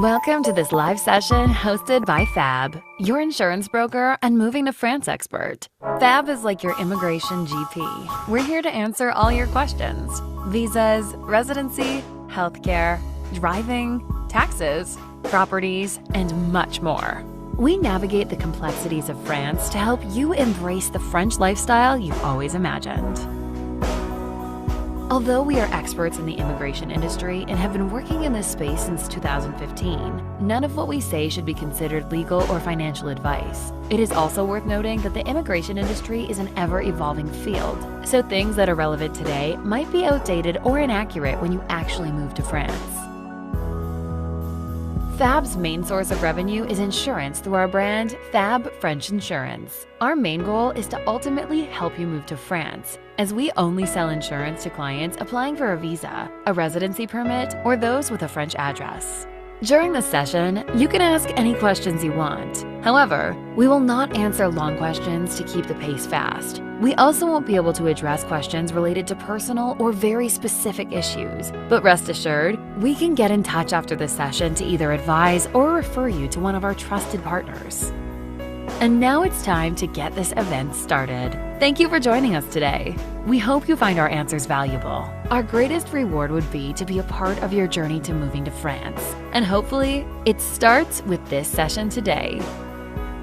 Welcome to this live session hosted by Fab, your insurance broker and moving to France expert. Fab is like your immigration GP. We're here to answer all your questions: visas, residency, healthcare, driving, taxes, properties, and much more. We navigate the complexities of France to help you embrace the French lifestyle you've always imagined. Although we are experts in the immigration industry and have been working in this space since 2015, none of what we say should be considered legal or financial advice. It is also worth noting that the immigration industry is an ever-evolving field, so things that are relevant today might be outdated or inaccurate when you actually move to France. Fab's main source of revenue is insurance through our brand, Fab French Insurance. Our main goal is to ultimately help you move to France, as we only sell insurance to clients applying for a visa, a residency permit, or those with a French address. During this session, you can ask any questions you want. However, we will not answer long questions to keep the pace fast. We also won't be able to address questions related to personal or very specific issues, but rest assured, we can get in touch after this session to either advise or refer you to one of our trusted partners. And now it's time to get this event started. Thank you for joining us today. We hope you find our answers valuable. Our greatest reward would be to be a part of your journey to moving to France. And hopefully, it starts with this session today.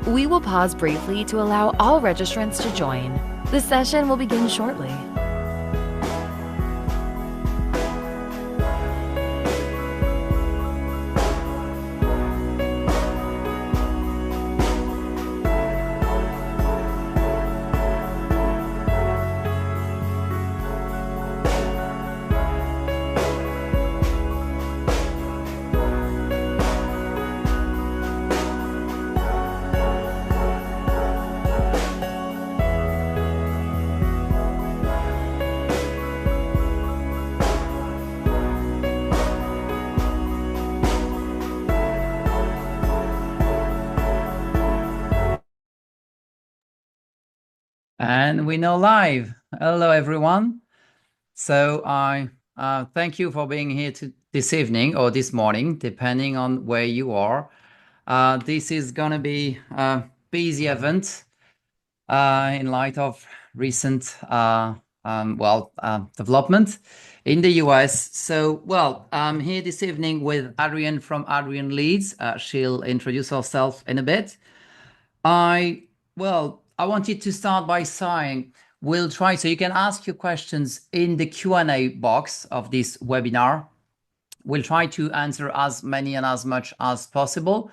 We will pause briefly to allow all registrants to join. The session will begin shortly. And we're now live. Hello, everyone. So I thank you for being here this evening or this morning, depending on where you are. This is going to be a busy event in light of recent development in the US. So, I'm here this evening with Adrian from Adrian Leeds. She'll introduce herself in a bit. I wanted to start by saying we'll try, so you can ask your questions in the Q&A box of this webinar. We'll try to answer as many and as much as possible.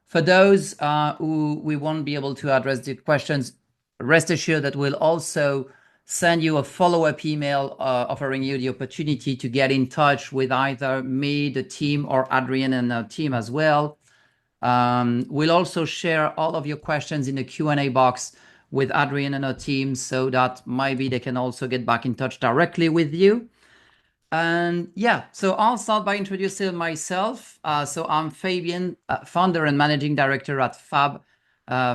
For those who we won't be able to address the questions, rest assured that we'll also send you a follow-up email offering you the opportunity to get in touch with either me, the team, or Adrian and the team as well. We'll also share all of your questions in the Q&A box with Adrian and her team so that maybe they can also get back in touch directly with you. And yeah, so I'll start by introducing myself. So I'm Fabien, founder and managing director at Fab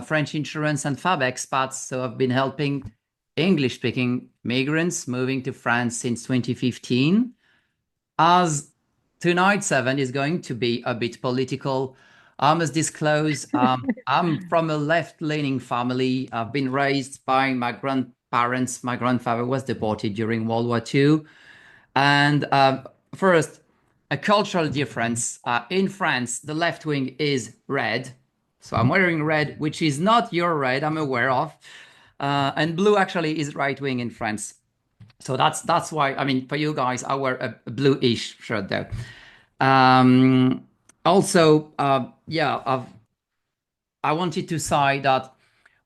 French Insurance and Fab Expats. So I've been helping English-speaking migrants moving to France since 2015. As tonight's event is going to be a bit political, I must disclose I'm from a left-leaning family. I've been raised by my grandparents. My grandfather was deported during World War II. And first, a cultural difference. In France, the left wing is red. So I'm wearing red, which is not your red, I'm aware of. And blue actually is right wing in France. So that's why, I mean, for you guys, I wear a blue-ish shirt though. I wanted to say that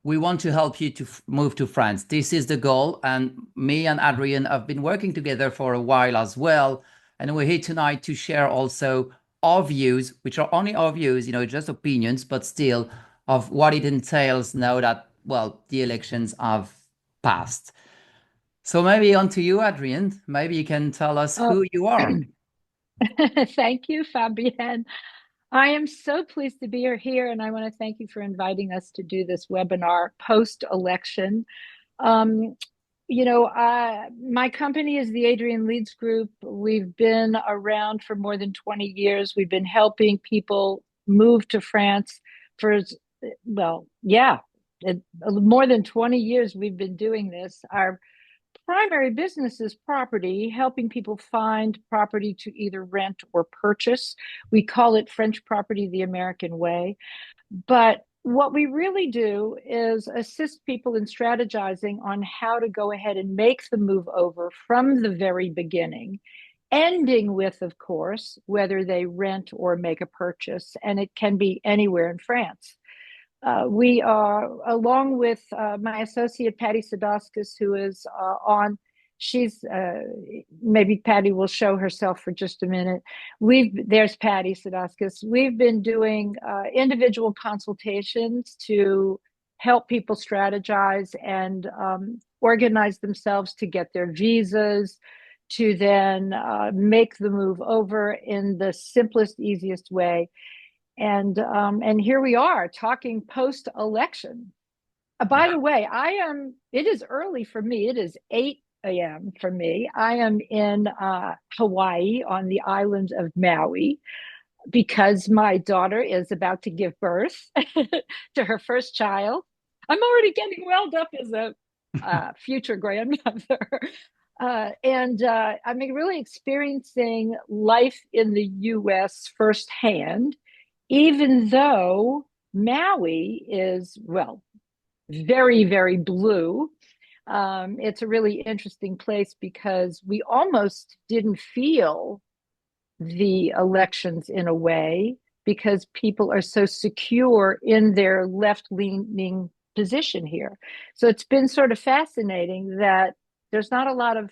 we want to help you to move to France. This is the goal. And me and Adrian have been working together for a while as well. And we're here tonight to share also our views, which are only our views, just opinions, but still of what it entails now that, the elections have passed. So maybe on to you, Adrian. Maybe you can tell us who you are. Thank you, Fabien. I am so pleased to be here, and I want to thank you for inviting us to do this webinar post-election. My company is the Adrian Leeds Group. We've been around for more than 20 years. We've been helping people move to France for, well, yeah, more than 20 years we've been doing this. Our primary business is property, helping people find property to either rent or purchase. We call it French property the American way. But what we really do is assist people in strategizing on how to go ahead and make the move over from the very beginning, ending with, of course, whether they rent or make a purchase. And it can be anywhere in France. We are, along with my associate, Patty Sadowskis, who is on, she's, maybe Patty will show herself for just a minute. There's Patty Sadowskis. We've been doing individual consultations to help people strategize and organize themselves to get their visas, to then make the move over in the simplest, easiest way. And here we are talking post-election. By the way, it is early for me. It is 8 a.m. for me. I am in Hawaii on the island of Maui because my daughter is about to give birth to her first child. I'm already getting welled up as a future grandmother. I'm really experiencing life in the U.S. firsthand, even though Maui is, well, very, very blue. It's a really interesting place because we almost didn't feel the elections in a way because people are so secure in their left-leaning position here. So it's been sort of fascinating that there's not a lot of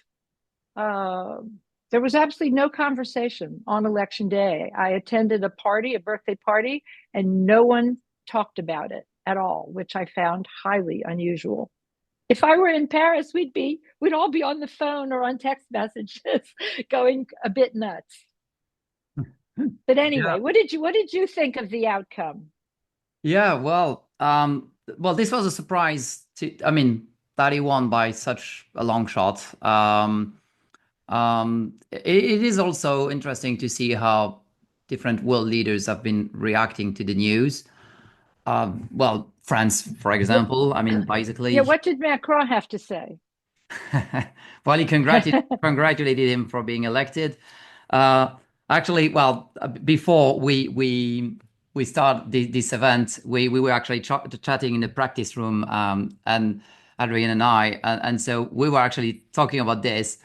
there was absolutely no conversation on election day. I attended a birthday party, and no one talked about it at all, which I found highly unusual. If I were in Paris, we'd all be on the phone or on text messages going a bit nuts. But anyway, what did you think of the outcome? Yeah, well, this was a surprise that he won by such a long shot. It is also interesting to see how different world leaders have been reacting to the news. France, for example, basically. Yeah, what did Macron have to say? Well, he congratulated him for being elected. Actually, before we start this event, we were actually chatting in the practice room, and Adrian and I, and so we were actually talking about this.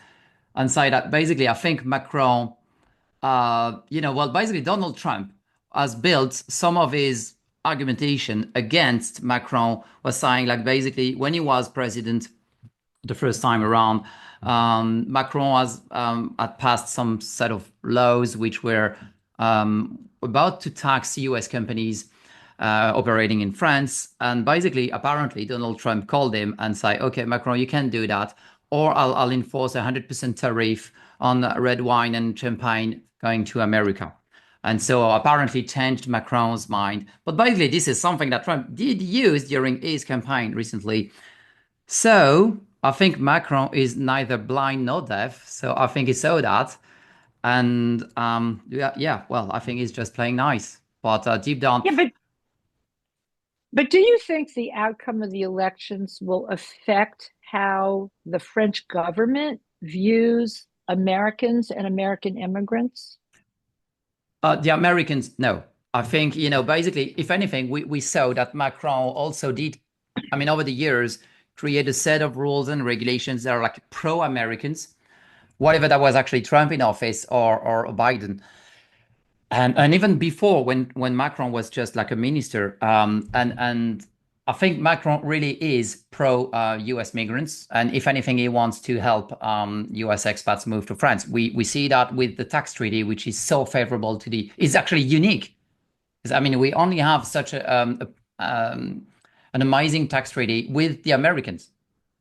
And say that basically, I think Macron, basically Donald Trump has built some of his argumentation against Macron was saying, like, basically when he was president the first time around, Macron had passed some set of laws which were about to tax US companies operating in France. And basically, apparently, Donald Trump called him and said, okay, Macron, you can't do that, or I'll enforce 100% tariff on red wine and champagne going to America. And so apparently changed Macron's mind. But basically, this is something that Trump did use during his campaign recently. So I think Macron is neither blind nor deaf. So I think he saw that. And I think he's just playing nice. But deep down... Yeah, but do you think the outcome of the elections will affect how the French government views Americans and American immigrants? The Americans, no. I think, basically, if anything, we saw that Macron also did, over the years, create a set of rules and regulations that are like pro-Americans, whatever that was actually Trump in office or Biden. And even before, when Macron was just like a minister, and I think Macron really is pro US migrants, and if anything, he wants to help US expats move to France. We see that with the tax treaty, which is so favorable to is actually unique. Because we only have such an amazing tax treaty with the Americans.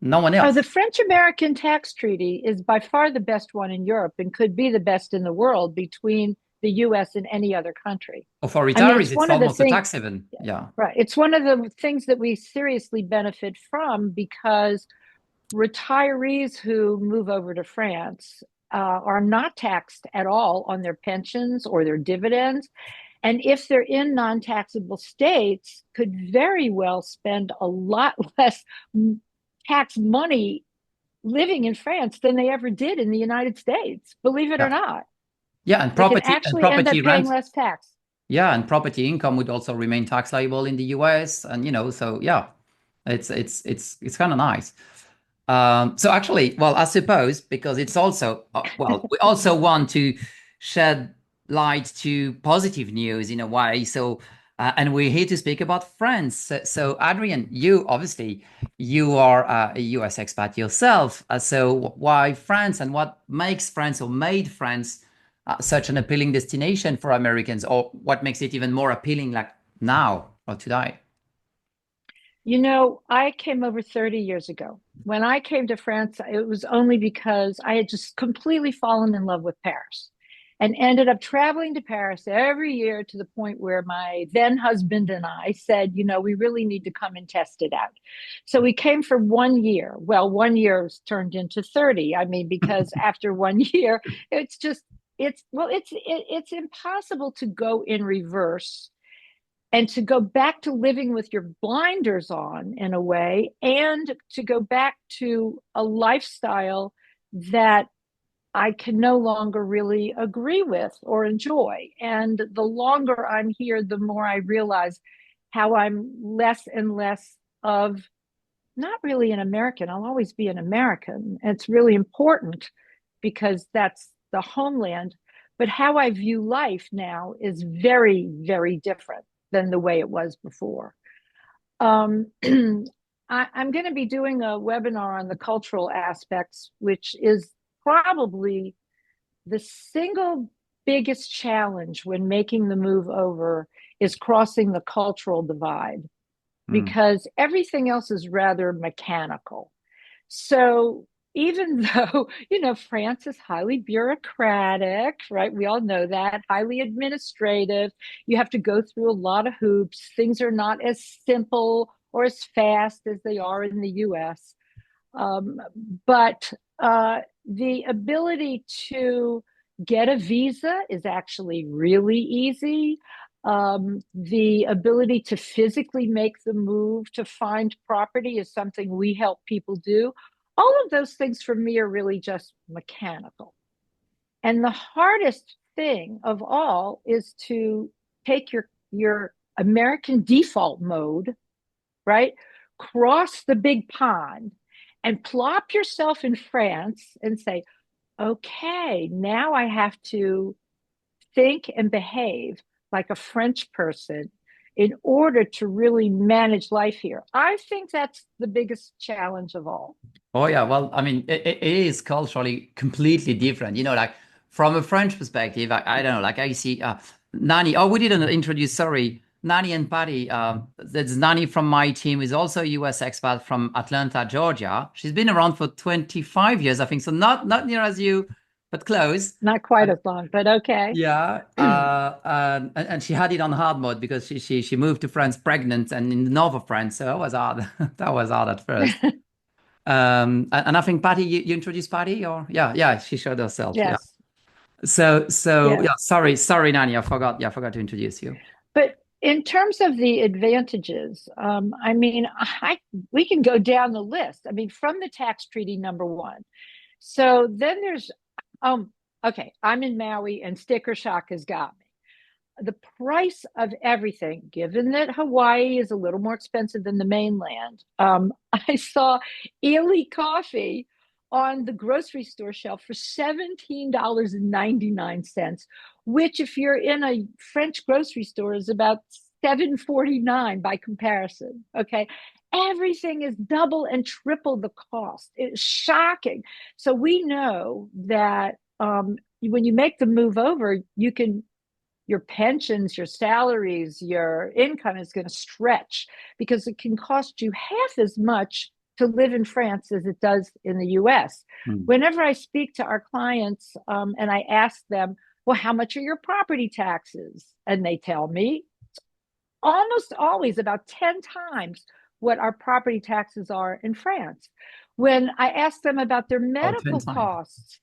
No one else. The French-American tax treaty is by far the best one in Europe and could be the best in the world between the US and any other country. For retirees, it's almost a tax haven. Yeah. Right. It's one of the things that we seriously benefit from because retirees who move over to France are not taxed at all on their pensions or their dividends. And if they're in non-taxable states, could very well spend a lot less tax money living in France than they ever did in the United States, believe it or Yeah. not. Yeah, and They can property actually end up paying rent. less tax. Yeah, and property income would also remain tax liable in the US, and so yeah, it's kind of nice. So actually, well, I suppose because it's also well, we also want to shed light to positive news in a way. So and we're here to speak about France. So Adrian, you obviously you are a US expat yourself. So why France, and what makes France or made France such an appealing destination for Americans, or what makes it even more appealing like now or today? I came over 30 years ago. When I came to France, it was only because I had just completely fallen in love with Paris and ended up traveling to Paris every year to the point where my then husband and I said, we really need to come and test it out. So we came for 1 year. Well, 1 year was turned into 30. I mean, because after 1 year, it's impossible to go in reverse and to go back to living with your blinders on in a way, and to go back to a lifestyle that I can no longer really agree with or enjoy. And the longer I'm here, the more I realize how I'm less and less of not really an American. I'll always be an American. It's really important because that's the homeland. But how I view life now is very, very different than the way it was before. I'm going to be doing a webinar on the cultural aspects, which is probably the single biggest challenge when making the move over is crossing the cultural divide, because everything else is rather mechanical. So even though, France is highly bureaucratic, right? We all know that, highly administrative. You have to go through a lot of hoops. Things are not as simple or as fast as they are in the US. But the ability to get a visa is actually really easy. The ability to physically make the move to find property is something we help people do. All of those things for me are really just mechanical. And the hardest thing of all is to take your American default mode, right? Cross the big pond and plop yourself in France and say, okay, now I have to think and behave like a French person in order to really manage life here. I think that's the biggest challenge of all. Oh yeah, well, I mean, it is culturally completely different. Like from a French perspective, I don't know, like I see Nani. Oh, we didn't introduce. Sorry, Nani and Patty. That's Nani from my team, is also a US expat from Atlanta, Georgia. She's been around for 25 years, I think. So not near as you, but close. Not quite as long, but okay. Yeah, and she had it on hard mode because she moved to France pregnant and in the north of France, so that was hard. That was hard at first. And I think Patty, you introduced Patty, or yeah, she showed herself. Yeah. Yes. So Yeah. yeah, sorry, Nani, I forgot. Yeah, I forgot to introduce you. But in terms of the advantages, I mean, we can go down the list. I mean, from the tax treaty number one. So then there's, okay, I'm in Maui and sticker shock has got me. The price of everything, given that Hawaii is a little more expensive than the mainland. I saw Ely coffee on the grocery store shelf for $17.99, which if you're in a French grocery store is about $7.49 by comparison. Okay. Everything is double and triple the cost. It's shocking. So we know that when you make the move over, your pensions, your salaries, your income is going to stretch because it can cost you half as much to live in France as it does in the US. Whenever I speak to our clients and I ask them, well, how much are your property taxes? And they tell me it's almost always about 10 times what our property taxes are in France. When I ask them about their Oh, 10 medical times. costs,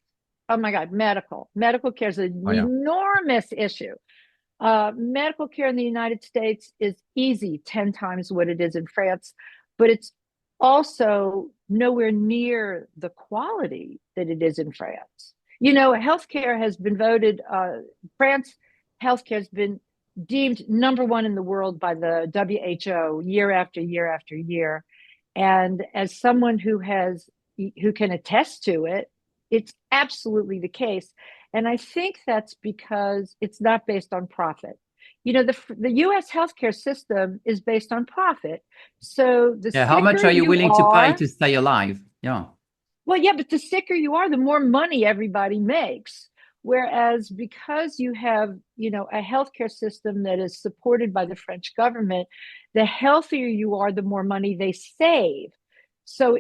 oh my God, medical care is an Oh, yeah. enormous issue. Medical care in the United States is easy 10 times what it is in France, but it's also nowhere near the quality that it is in France. You know, healthcare has been voted, France healthcare has been deemed number one in the world by the WHO year after year after year. And as someone who can attest to it, it's absolutely the case. And I think that's because it's not based on profit. You know, the US healthcare system is based on profit. So the Yeah, how much sicker are you you willing to pay are, to stay alive? Yeah. well, yeah, but the sicker you are, the more money everybody makes. Whereas because you have, you know, a healthcare system that is supported by the French government, the healthier you are, the more money they save. So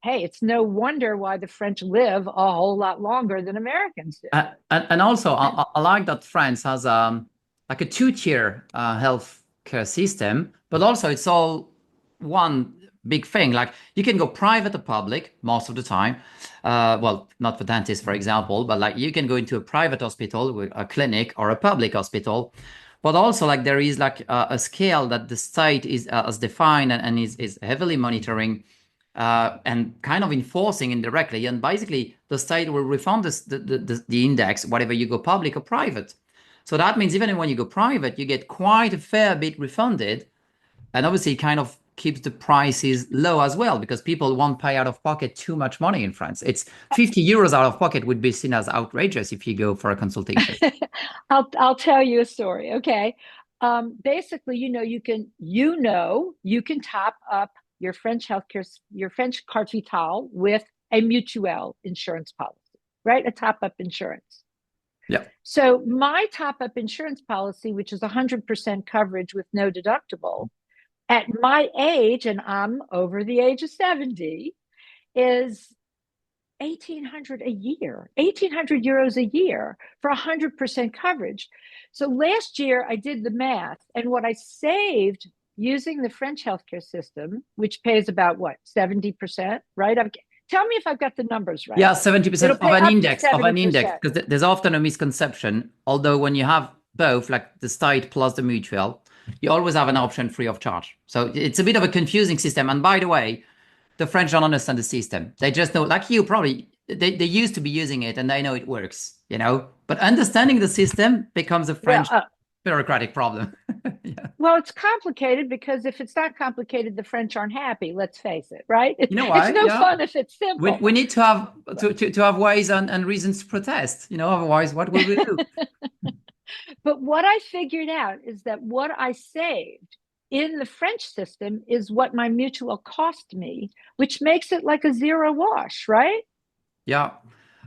hey, it's no wonder why the French live a whole lot longer than Americans do. And also, I like that France has like a two-tier health care system, but also it's all one big thing. Like you can go private or public most of the time. Well, not for dentists, for example, but like you can go into a private hospital, with a clinic, or a public hospital. But also, like there is like a scale that the state is has defined and is heavily monitoring and kind of enforcing indirectly. And basically, the state will refund the index, whatever you go public or private. So that means even when you go private, you get quite a fair bit refunded. And obviously, it kind of keeps the prices low as well because people won't pay out of pocket too much money in France. It's 50 euros out of pocket would be seen as outrageous if you go for a consultation. I'll tell you a story. Okay. Basically, you can top up your French healthcare, your French carte vitale with a mutuelle insurance policy, right? A top up insurance. Yeah. So my top up insurance policy, which is 100% coverage with no deductible, at my age, and I'm over the age of 70, is 1,800 a year, 1,800 euros a year for 100% coverage. So last year I did the math, and what I saved using the French healthcare system, which pays about what, 70%, right? Tell me if I've got the numbers right. Yeah, 70% It'll of pay an up to index, 70%. because there's often a misconception. Although when you have both, like the state plus the mutual, you always have an option free of charge. So it's a bit of a confusing system. And by the way, the French don't understand the system. They just know, like you probably, they used to be using it and they know it works, you know? But understanding the system becomes a Well, French bureaucratic problem. Yeah. well, it's complicated because if it's not complicated, the French aren't happy. Let's face it, right? You know It's why? no Yeah. fun if it's simple. We need to have to have ways and reasons to protest, you know, otherwise what will we do? But what I figured out is that what I saved in the French system is what my mutual cost me, which makes it like a zero wash, right? Yeah.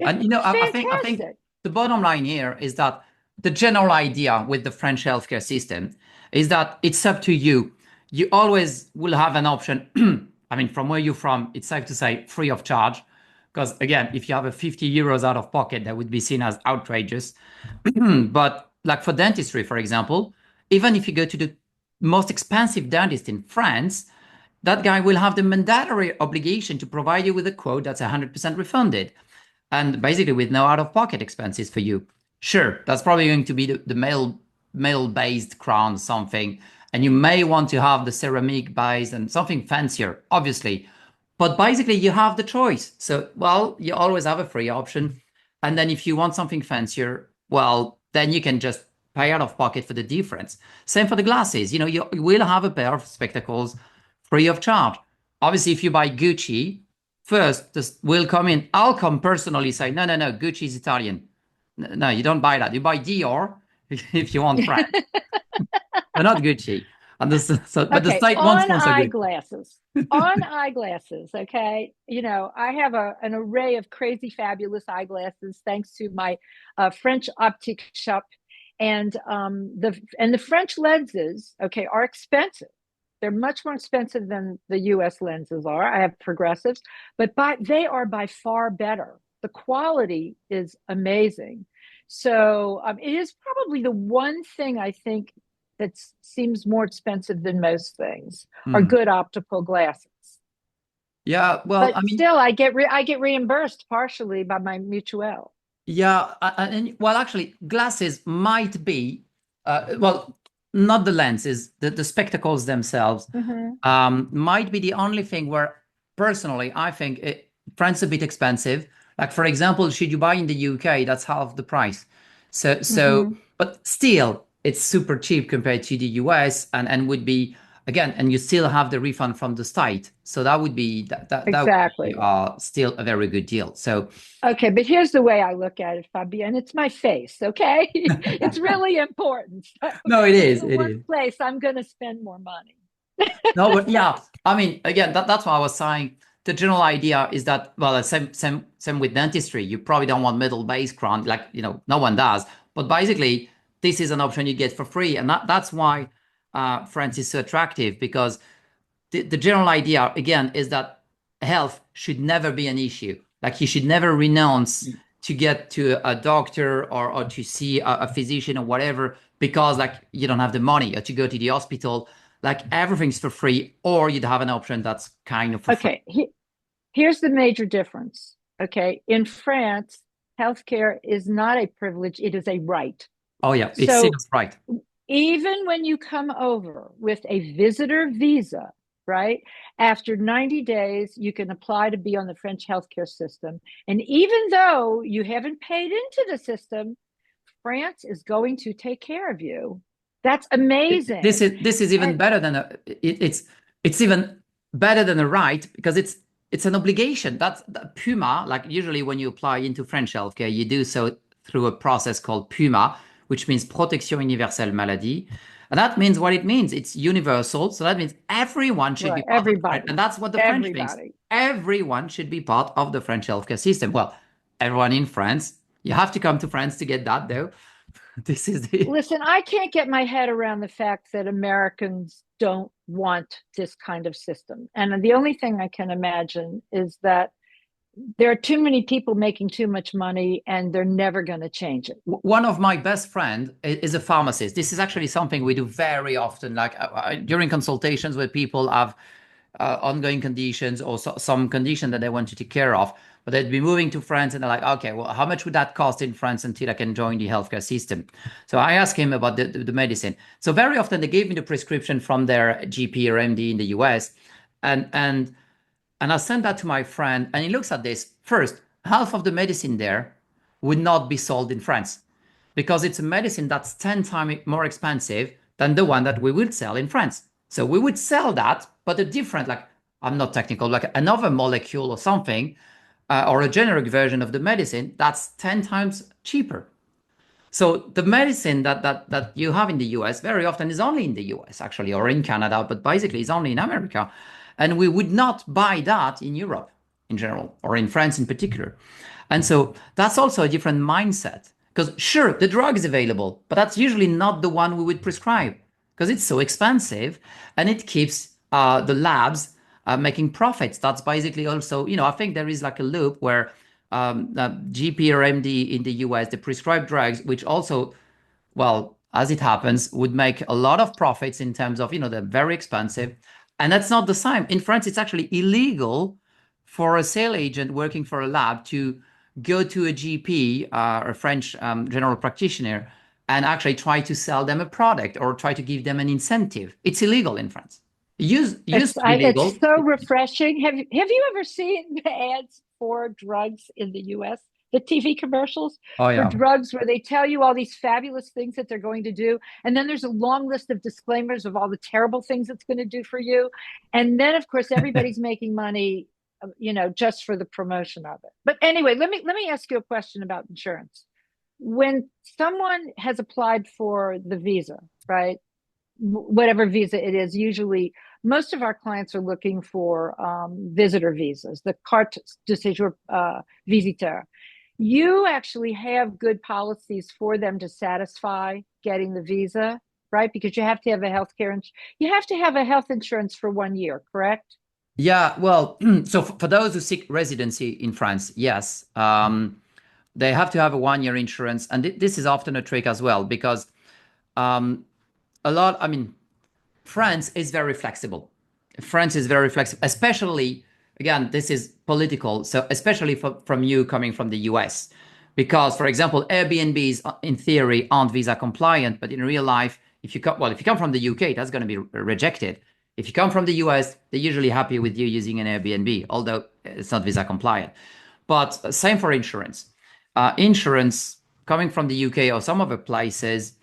It's And you know, I think fantastic. the bottom line here is that the general idea with the French healthcare system is that it's up to you. You always will have an option. I mean, from where you're from, it's safe to say free of charge. Because again, if you have a 50 euros out of pocket, that would be seen as outrageous. But like for dentistry, for example, even if you go to the most expensive dentist in France, that guy will have the mandatory obligation to provide you with a quote that's 100% refunded and basically with no out-of-pocket expenses for you. Sure, that's probably going to be the male-based crown something, and you may want to have the ceramic based and something fancier, obviously. But basically, you have the choice. So, well, you always have a free option. And then if you want something fancier, well, then you can just pay out of pocket for the difference. Same for the glasses. You know, you will have a pair of spectacles free of charge. Obviously, if you buy Gucci, first this will come in. I'll come personally say, no, no, no, Gucci is Italian. No, you don't buy that. You buy Dior if you want France, but not Gucci. And this, so, but the Okay, state won't on sponsor Gucci. eyeglasses. On eyeglasses, okay. You know, I have an array of crazy fabulous eyeglasses thanks to my French optique shop, and the French lenses, okay, are expensive. They're much more expensive than the US lenses are. I have progressives, but they are by far better. The quality is amazing. So it is probably the one thing I think that seems more expensive than most things are Hmm. good optical glasses. Yeah, well, But I mean, still, I get reimbursed partially by my mutuelle. yeah, and well, actually, glasses might be, well, not the lenses, the spectacles themselves, Hmm. might be the only thing where, personally, I think France a bit expensive. Like, for example, should you buy in the UK, that's half the price. So, Hmm. but still, it's super cheap compared to the US, and would be again, and you still have the refund from the state. So that would be Exactly. still a very good deal. So. Okay, but here's the way I look at it, Fabien. It's my face, okay? It's really important. So No, it it's is. the It one is. place I'm going to spend more money. No, but yeah, I mean, again, that's what I was saying. The general idea is that, well, same with dentistry. You probably don't want metal base crown, like, no one does. But basically, this is an option you get for free, and that's why France is so attractive, because the general idea again is that health should never be an issue. Like, you should never renounce to get to a doctor, or to see a physician or whatever, because like you don't have the money, or to go to the hospital. Like, everything's for free, or you'd have an option that's kind of for free. Okay, here's the major difference. Okay, in France, healthcare is not a privilege, it is a right. Oh yeah, it's seen So as right. even when you come over with a visitor visa, right? After 90 days, you can apply to be on the French healthcare system. And even though you haven't paid into the system, France is going to take care of you. That's This amazing. is even And better than it's even better than a right, because it's an obligation. That's Puma. Like, usually when you apply into French healthcare, you do so through a process called Puma, which means Protection Universelle Maladie. And that means what it means. It's universal. So that means everyone should be right, part of the French. everybody, And that's what the French thinks. everybody. Everyone should be part of the French healthcare system. Well, everyone in France. You have to come to France to get that, though. This is the Listen, I can't get my head around the fact that Americans don't want this kind of system. And the only thing I can imagine is that there are too many people making too much money and they're never going to change it. one of my best friend is a pharmacist. This is actually something we do very often, like during consultations where people have ongoing conditions, or some condition that they want to take care of, but they'd be moving to France, and they're like, okay, well, how much would that cost in France until I can join the healthcare system? So I asked him about the medicine. So very often they gave me the prescription from their GP or MD in the US, and I sent that to my friend, and he looks at this. First, half of the medicine there would not be sold in France, because it's a medicine that's 10 times more expensive than the one that we would sell in France. So we would sell that, but a different, like, I'm not technical, like another molecule or something, or a generic version of the medicine that's 10 times cheaper. So the medicine that you have in the US very often is only in the US, actually, or in Canada, but basically it's only in America. And we would not buy that in Europe in general, or in France in particular. And so that's also a different mindset. Because sure, the drug is available, but that's usually not the one we would prescribe, because it's so expensive, and it keeps the labs making profits. That's basically also, I think there is like a loop where GP or MD in the US, they prescribe drugs, which also, well, as it happens, would make a lot of profits in terms of, they're very expensive. And that's not the same. In France, it's actually illegal for a sales agent working for a lab to go to a GP, a French general practitioner, and actually try to sell them a product or try to give them an incentive. It's illegal in France. It used to be It's legal. so refreshing. Have you ever seen the ads for drugs in the US? The TV commercials Oh, for yeah. drugs where they tell you all these fabulous things that they're going to do. And then there's a long list of disclaimers of all the terrible things it's going to do for you. And then of course everybody's making money, just for the promotion of it. But anyway, let me ask you a question about insurance. When someone has applied for the visa, right? Whatever visa it is, usually most of our clients are looking for visitor visas, the carte de séjour visiteur. You actually have good policies for them to satisfy getting the visa, right? Because you have to have a you have to have a health insurance for 1 year, correct? Yeah, well, so for those who seek residency in France, yes, they have to have a 1 year insurance, and this is often a trick as well, because um, I mean, France is very flexible. France is very flexible, especially again, this is political. So especially from you coming from the US, because for example, Airbnbs in theory aren't visa compliant, but in real life, if you come from the UK, that's going to be rejected. If you come from the US, they're usually happy with you using an Airbnb, although it's not visa compliant. But same for insurance. Insurance coming from the UK or some other places,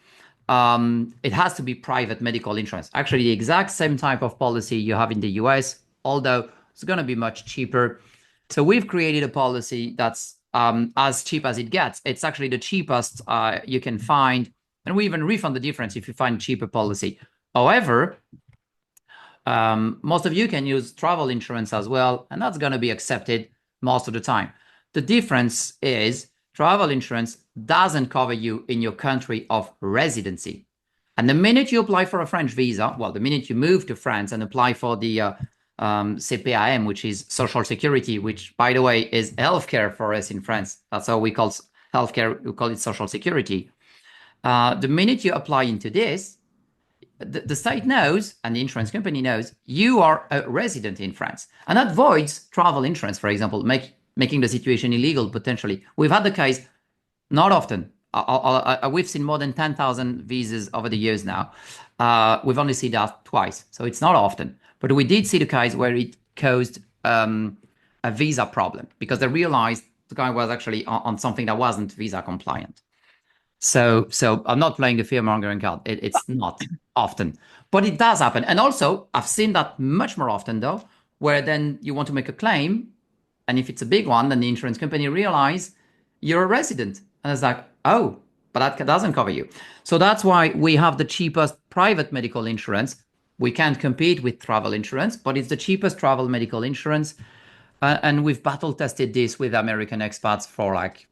it has to be private medical insurance. Actually, the exact same type of policy you have in the US, although it's going to be much cheaper. So we've created a policy that's as cheap as it gets. It's actually the cheapest you can find, and we even refund the difference if you find cheaper policy. However, most of you can use travel insurance as well, and that's going to be accepted most of the time. The difference is travel insurance doesn't cover you in your country of residency. And the minute you apply for a French visa, well, the minute you move to France and apply for the CPAM, which is Social Security, which, by the way, is healthcare for us in France. That's how we call healthcare, we call it Social Security. The minute you apply into this, the state knows, and the insurance company knows, you are a resident in France. And that voids travel insurance, for example, making the situation illegal, potentially. We've had the case, not often. We've seen more than 10,000 visas over the years now. We've only seen that twice, so it's not often. But we did see the case where it caused a visa problem because they realized the guy was actually on something that wasn't visa compliant. So I'm not playing the fear-mongering card. It's not often, but it does happen. And also, I've seen that much more often, though, where then you want to make a claim, and if it's a big one, then the insurance company realize you're a resident. And it's like, oh, but that doesn't cover you. So that's why we have the cheapest private medical insurance. We can't compete with travel insurance, but it's the cheapest travel medical insurance. And we've battle tested this with American expats for like,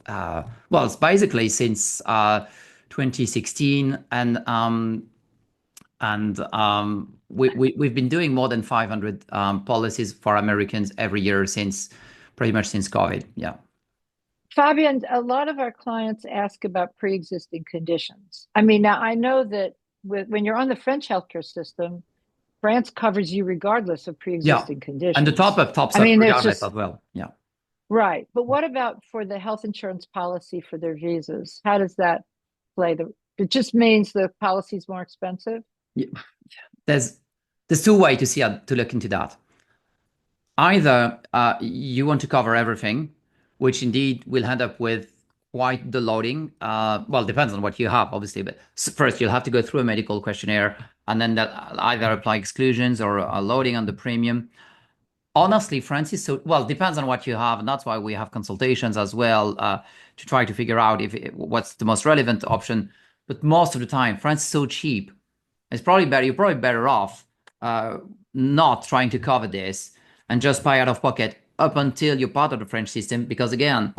well, it's basically since 2016, we've been doing more than 500 policies for Americans every year pretty much since COVID. Yeah. Fabien, a lot of our clients ask about pre-existing conditions. I mean, now I know that when you're on the French healthcare system, France covers you regardless of pre-existing conditions. And the tops up regardless as well. Yeah. Right. But what about for the health insurance policy for their visas? How does that play? It just means the policy is more expensive? Yeah. There's two ways to look into that. Either you want to cover everything, which indeed will end up with quite the loading. Well, depends on what you have, obviously. But first, you'll have to go through a medical questionnaire, and then that either apply exclusions or a loading on the premium. Honestly, France is depends on what you have, and that's why we have consultations as well to try to figure out what's the most relevant option. But most of the time, France is so cheap. It's probably better. You're probably better off not trying to cover this and just pay out of pocket up until you're part of the French system, because again,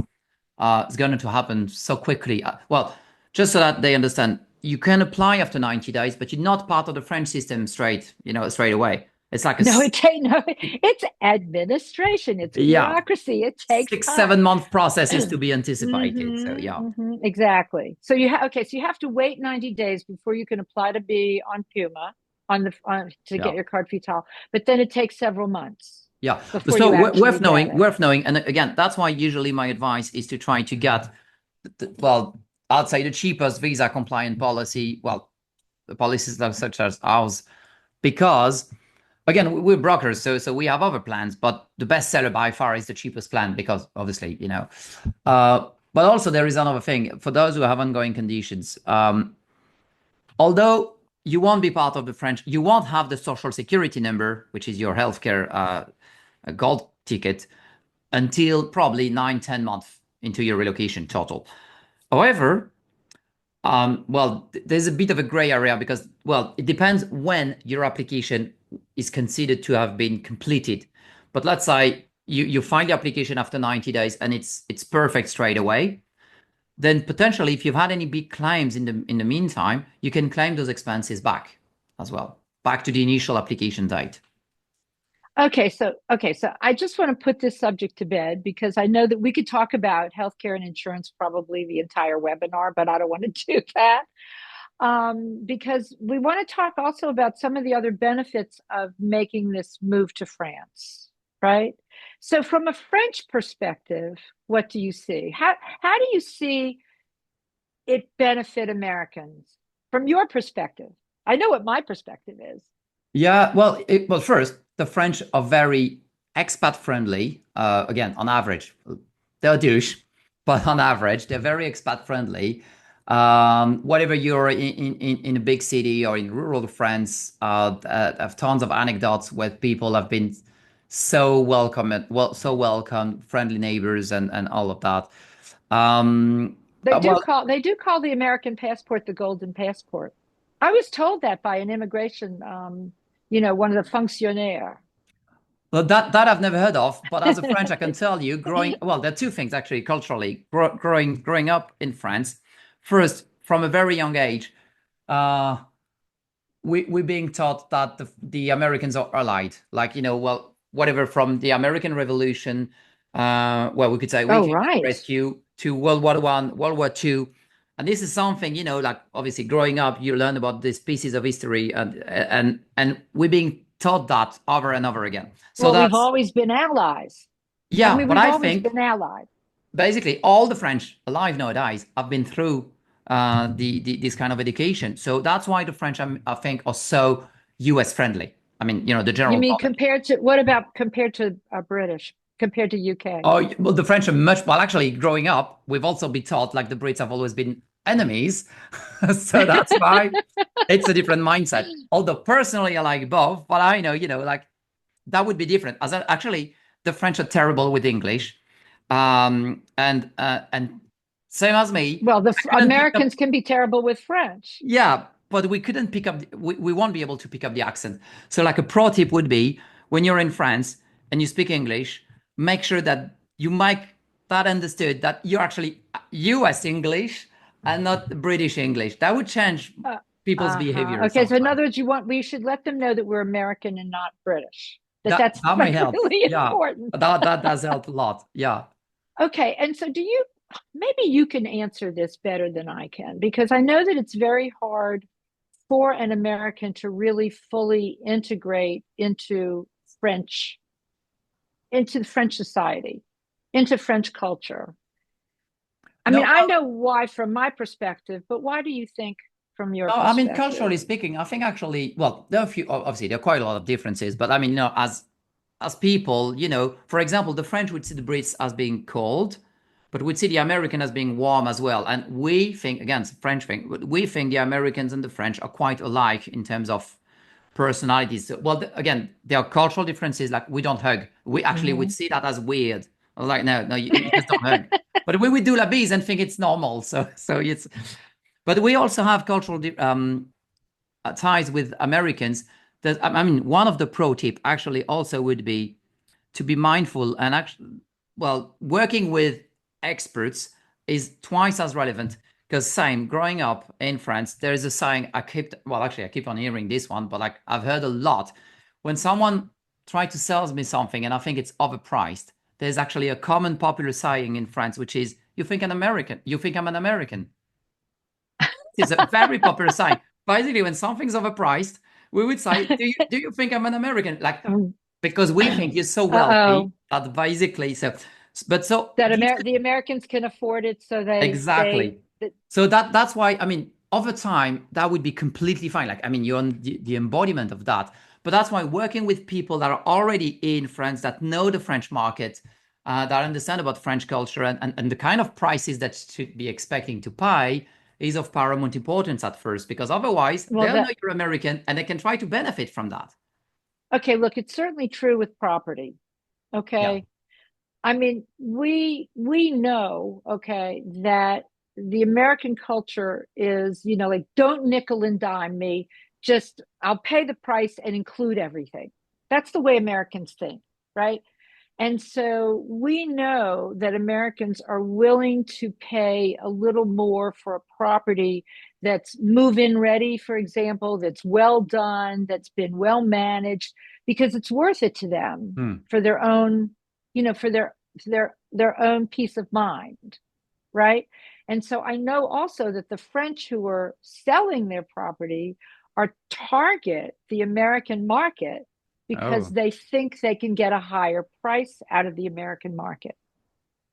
it's going to happen so quickly. Well, just so that they understand, you can apply after 90 days, but you're not part of the French system straight away. It's like it's administration. It's bureaucracy. It takes 6-7 month processes to be anticipated. So exactly. So you have to wait 90 days before you can apply to be on Puma get your carte vitale. But then it takes several months. Yeah. So worth knowing. And again, that's why usually my advice is to try to get, I'd say the cheapest visa compliant policy. Well, the policies such as ours, because again, we're brokers, so we have other plans, but the best seller by far is the cheapest plan because obviously, but also there is another thing for those who have ongoing conditions. Although you won't be part of the French, you won't have the social security number, which is your healthcare gold ticket, until probably 9-10 months into your relocation total. However, there's a bit of a gray area because, it depends when your application is considered to have been completed. But let's say you find the application after 90 days and it's perfect straight away. Then potentially, if you've had any big claims in the meantime, you can claim those expenses back as well, back to the initial application date. Okay, so I just want to put this subject to bed because I know that we could talk about healthcare and insurance probably the entire webinar, but I don't want to do that. Because we want to talk also about some of the other benefits of making this move to France. right? So from a French perspective, what do you see? How do you see it benefit Americans from your perspective? I know what my perspective is. Yeah, well, first, the French are very expat friendly. Again, on average, they're a douche, but on average, they're very expat friendly. Whatever you're in a big city or in rural France, have tons of anecdotes where people have been so welcome, so welcome, friendly neighbors, and all of that. Um, well, They do call the American passport the golden passport. I was told that by an immigration, one of the fonctionnaires. Well, that I've never heard of, but as a French, I can tell you, there are two things actually culturally. Growing up in France, first from a very young age, uh, we're being taught that the Americans are allied. Like, whatever from the American Revolution, we could say we Oh, came to the right. rescue to World War I, World War II. And this is something, like obviously growing up, you learn about these pieces of history, and we're being taught that over and over again. So Well, we've that's, always been allies. I yeah, mean, but we've I always think been allied. basically all the French alive nowadays have been through this kind of education. So that's why the French, I think, are so US friendly. I mean, the You general mean public. compared to British, compared to UK? Oh, well, the French are much, well, actually, growing up, we've also been taught like the Brits have always been enemies. So that's why it's a different mindset. Although personally, I like both, but I know, like that would be different. Actually, the French are terrible with English. And same as me, Well, the I couldn't pick up. Americans can be terrible with French. Yeah, but we couldn't pick up. We won't be able to pick up the accent. So, like a pro tip would be when you're in France and you speak English, make sure that you make that understood that you're actually U.S. English and not British English. That would change people's Uh-huh. behavior Okay, so in sometimes. other words, we should let them know that we're American and not British. That that may That's help. really Yeah, important. that does help a lot. Yeah. Okay, and so maybe you can answer this better than I can, because I know that it's very hard for an American to really fully integrate French, into the French society, into French culture. I No, mean, I know why from my perspective, but why do you think from your no, I mean, perspective? culturally speaking, I think actually, well, there are a few, obviously, there are quite a lot of differences, but I mean, as people, for example, the French would see the Brits as being cold, but would see the American as being warm as well. And we think, again, it's a French thing, but we think the Americans and the French are quite alike in terms of personalities. So, well, again, there are cultural differences. Like we don't hug. We actually would Mhm. see that as weird. Like, no, you just don't hug. But we would do la bise and think it's normal. So it's, but we also have cultural ties with Americans. That I mean, one of the pro tip actually also would be to be mindful and actually, well, working with experts is twice as relevant because same growing up in France, there is a saying I keep on hearing this one, but like I've heard a lot when someone tried to sell me something and I think it's overpriced. There's actually a common popular saying in France, which is, "You think You think I'm an American." It's a very popular saying. Basically, when something's overpriced, we would say, "Do you think I'm an American?" Like because we think you're so wealthy Uh-oh. that basically so. But so That these the Americans can afford it, so exactly. So that's why I mean over time that would be completely fine. Like I mean you're on the embodiment of that. But that's why working with people that are already in France that know the French market, that understand about French culture and the kind of prices that should be expecting to pay is of paramount importance at first because otherwise well, they'll know you're American and they can try to benefit from that. okay, look, it's certainly true with property. Yeah. Okay. I mean, we know, okay, that the American culture is, like, don't nickel and dime me, just I'll pay the price and include everything. That's the way Americans think, right? And so we know that Americans are willing to pay a little more for a property that's move-in ready, for example, that's well done, that's been well managed, because it's worth it to them Hmm. for their own, for their own peace of mind, right? And so I know also that the French who are selling their property are target the American market because Oh, they think they can get a higher price out of the American market.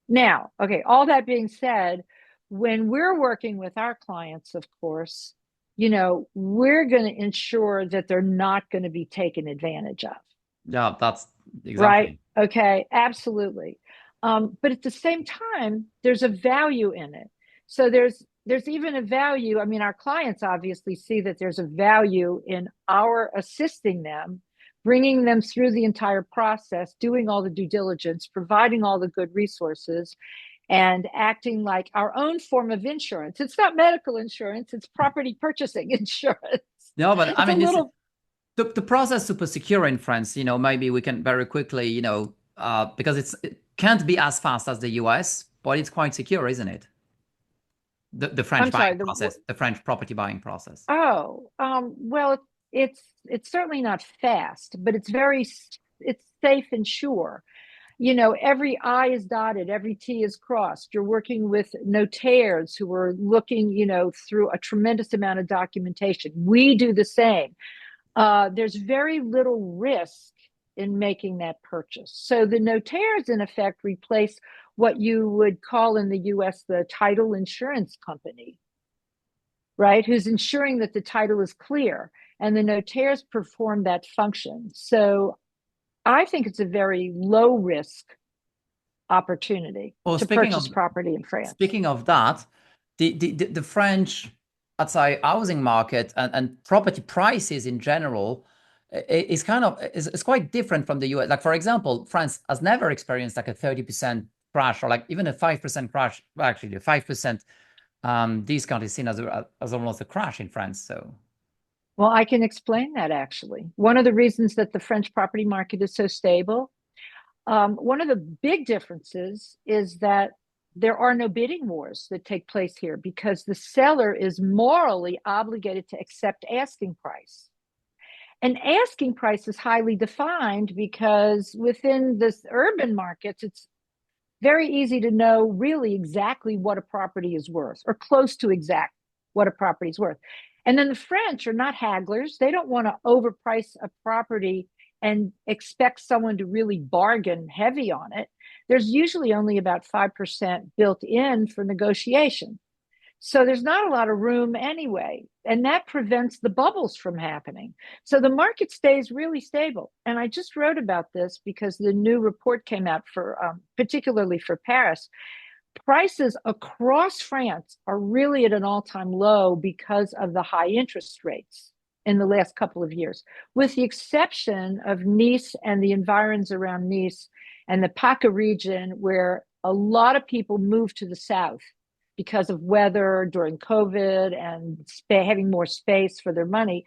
Now, okay, all that being said, when we're working with our clients, of course, we're going to ensure that they're not going to be taken advantage of. yeah, that's Right? exactly. Okay, absolutely. But at the same time, there's a value in it. So there's even a value. I mean, our clients obviously see that there's a value in our assisting them, bringing them through the entire process, doing all the due diligence, providing all the good resources, and acting like our own form of insurance. It's not medical insurance, it's property purchasing insurance. No, but I It's a mean, this little. the process is super secure in France. Maybe we can very quickly, because it can't be as fast as the US, but it's quite secure, isn't it? The French I'm sorry, buying process, the French property buying process. well, it's certainly not fast, but it's safe and sure. Every I is dotted, every T is crossed. You're working with notaires who are looking, through a tremendous amount of documentation. We do the same. There's very little risk in making that purchase. So the notaires, in effect, replace what you would call in the US the title insurance company, right? Who's ensuring that the title is clear. And the notaires perform that function. So I think it's a very low risk opportunity Well, to purchase property in France. speaking of that, the French, I'd say, housing market and property prices in general is is quite different from the US. Like, for example, France has never experienced like a 30% crash or like even a 5% crash. Well, actually, a 5% discount is seen as almost a crash in France. So, Well, I can explain that actually. One of the reasons that the French property market is so stable, one of the big differences is that there are no bidding wars that take place here because the seller is morally obligated to accept asking price. And asking price is highly defined because within this urban markets, it's very easy to know really exactly what a property is worth or close to exact what a property is worth. And then the French are not hagglers. They don't want to overprice a property and expect someone to really bargain heavy on it. There's usually only about 5% built in for negotiation. So there's not a lot of room anyway. And that prevents the bubbles from happening. So the market stays really stable. And I just wrote about this because the new report came out for, particularly for Paris. Prices across France are really at an all-time low because of the high interest rates in the last couple of years, with the exception of Nice and the environs around Nice and the PACA region, where a lot of people moved to the south because of weather during COVID and having more space for their money.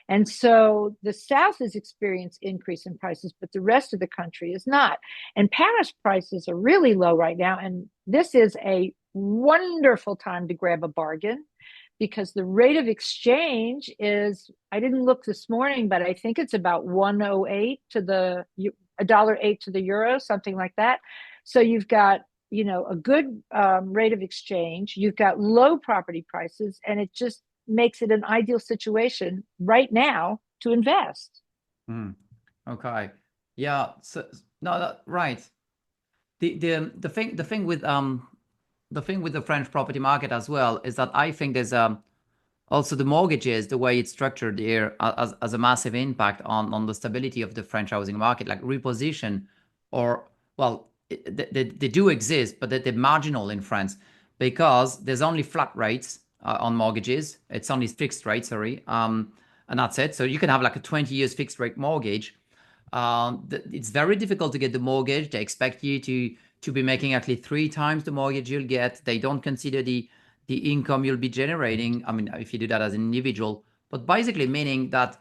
And so the South has experienced increase in prices, but the rest of the country is not. And Paris prices are really low right now. And this is a wonderful time to grab a bargain because the rate of exchange is, I didn't look this morning, but I think it's about 108 to the $1.08 to the euro, something like that. So you've got a good rate of exchange. You've got low property prices, and it just makes it an ideal situation right now to invest. okay, yeah. So no, right. The thing with the French property market as well is that I think there's also the mortgages, the way it's structured here, as a massive impact on the stability of the French housing market, like reposition or well. They do exist, but they're marginal in France because there's only flat rates on mortgages. It's only fixed rates, sorry, and that's it. So you can have like a 20 years fixed rate mortgage. It's very difficult to get the mortgage. They expect you to be making actually 3 times the mortgage you'll get. They don't consider the income you'll be generating. I mean, if you do that as an individual, but basically meaning that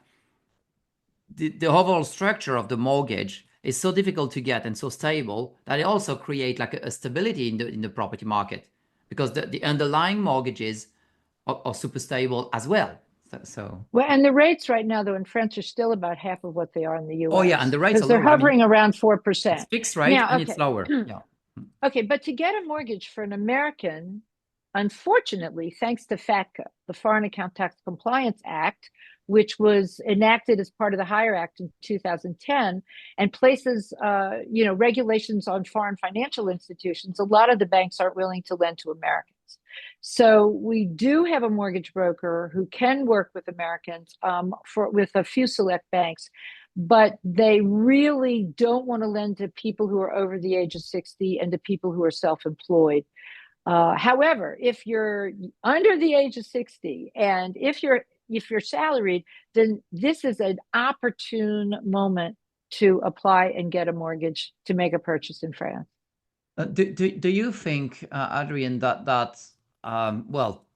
the overall structure of the mortgage is so difficult to get and so stable that it also create like a stability in the property market because the underlying mortgages are super stable as well. So Well, and the rates right now, though, in France are still about half of what they are in the US. oh yeah, and the rates are because they're lower. I mean, hovering around it's 4%. fixed rate Now, and okay. it's lower. Yeah. Okay, but to get a mortgage for an American, unfortunately, thanks to FATCA, the Foreign Account Tax Compliance Act, which was enacted as part of the Hire Act in 2010 and places, regulations on foreign financial institutions, a lot of the banks aren't willing to lend to Americans. So we do have a mortgage broker who can work with Americans with a few select banks, but they really don't want to lend to people who are over the age of 60 and to people who are self-employed. However, if you're under the age of 60 and if you're salaried, then this is an opportune moment to apply and get a mortgage to make a purchase in France. Do you think, Adrian, that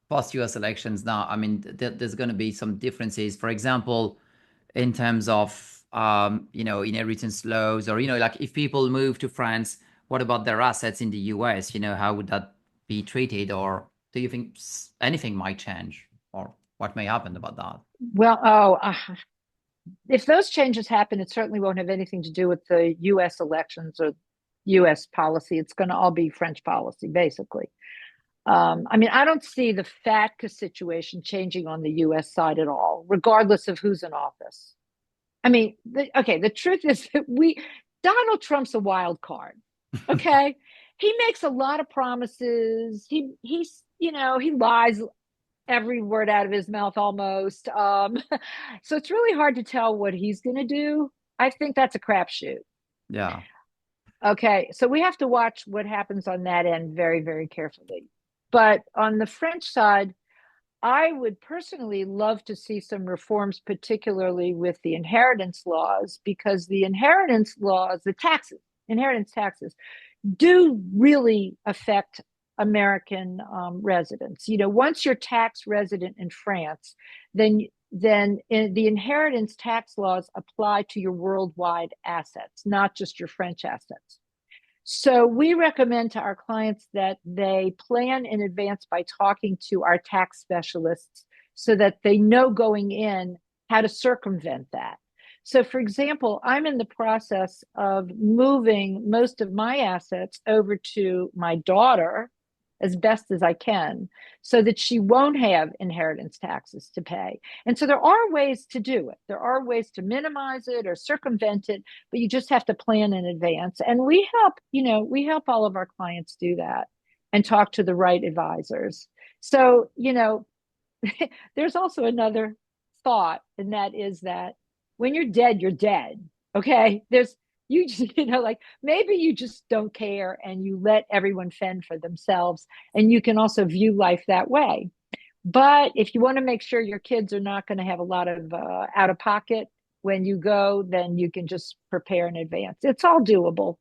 post-US elections now, I mean, there's going to be some differences, for example, in terms of, inheritance laws, or, like if people move to France, what about their assets in the US? How would that be treated? Or do you think anything might change, or what may happen about that? Well, if those changes happen, it certainly won't have anything to do with the US elections or US policy. It's going to all be French policy, basically. I don't see the FATCA situation changing on the US side at all, regardless of who's in office. The truth is that Donald Trump's a wild card. Okay. He makes a lot of promises. He lies every word out of his mouth almost. So it's really hard to tell what he's going to do. I think that's a crapshoot. Yeah. Okay. So we have to watch what happens on that end very, very carefully. But on the French side, I would personally love to see some reforms, particularly with the inheritance laws, because the inheritance laws, inheritance taxes, do really affect American residents. Once you're tax resident in France, then the inheritance tax laws apply to your worldwide assets, not just your French assets. So we recommend to our clients that they plan in advance by talking to our tax specialists so that they know going in how to circumvent that. So, for example, I'm in the process of moving most of my assets over to my daughter as best as I can so that she won't have inheritance taxes to pay. And so there are ways to do it. There are ways to minimize it or circumvent it, but you just have to plan in advance. And we help all of our clients do that and talk to the right advisors. So, there's also another thought, and that is that when you're dead, you're dead. Okay. Maybe you just don't care and you let everyone fend for themselves, and you can also view life that way. But if you want to make sure your kids are not going to have a lot of out of pocket when you go, then you can just prepare in advance. It's all doable.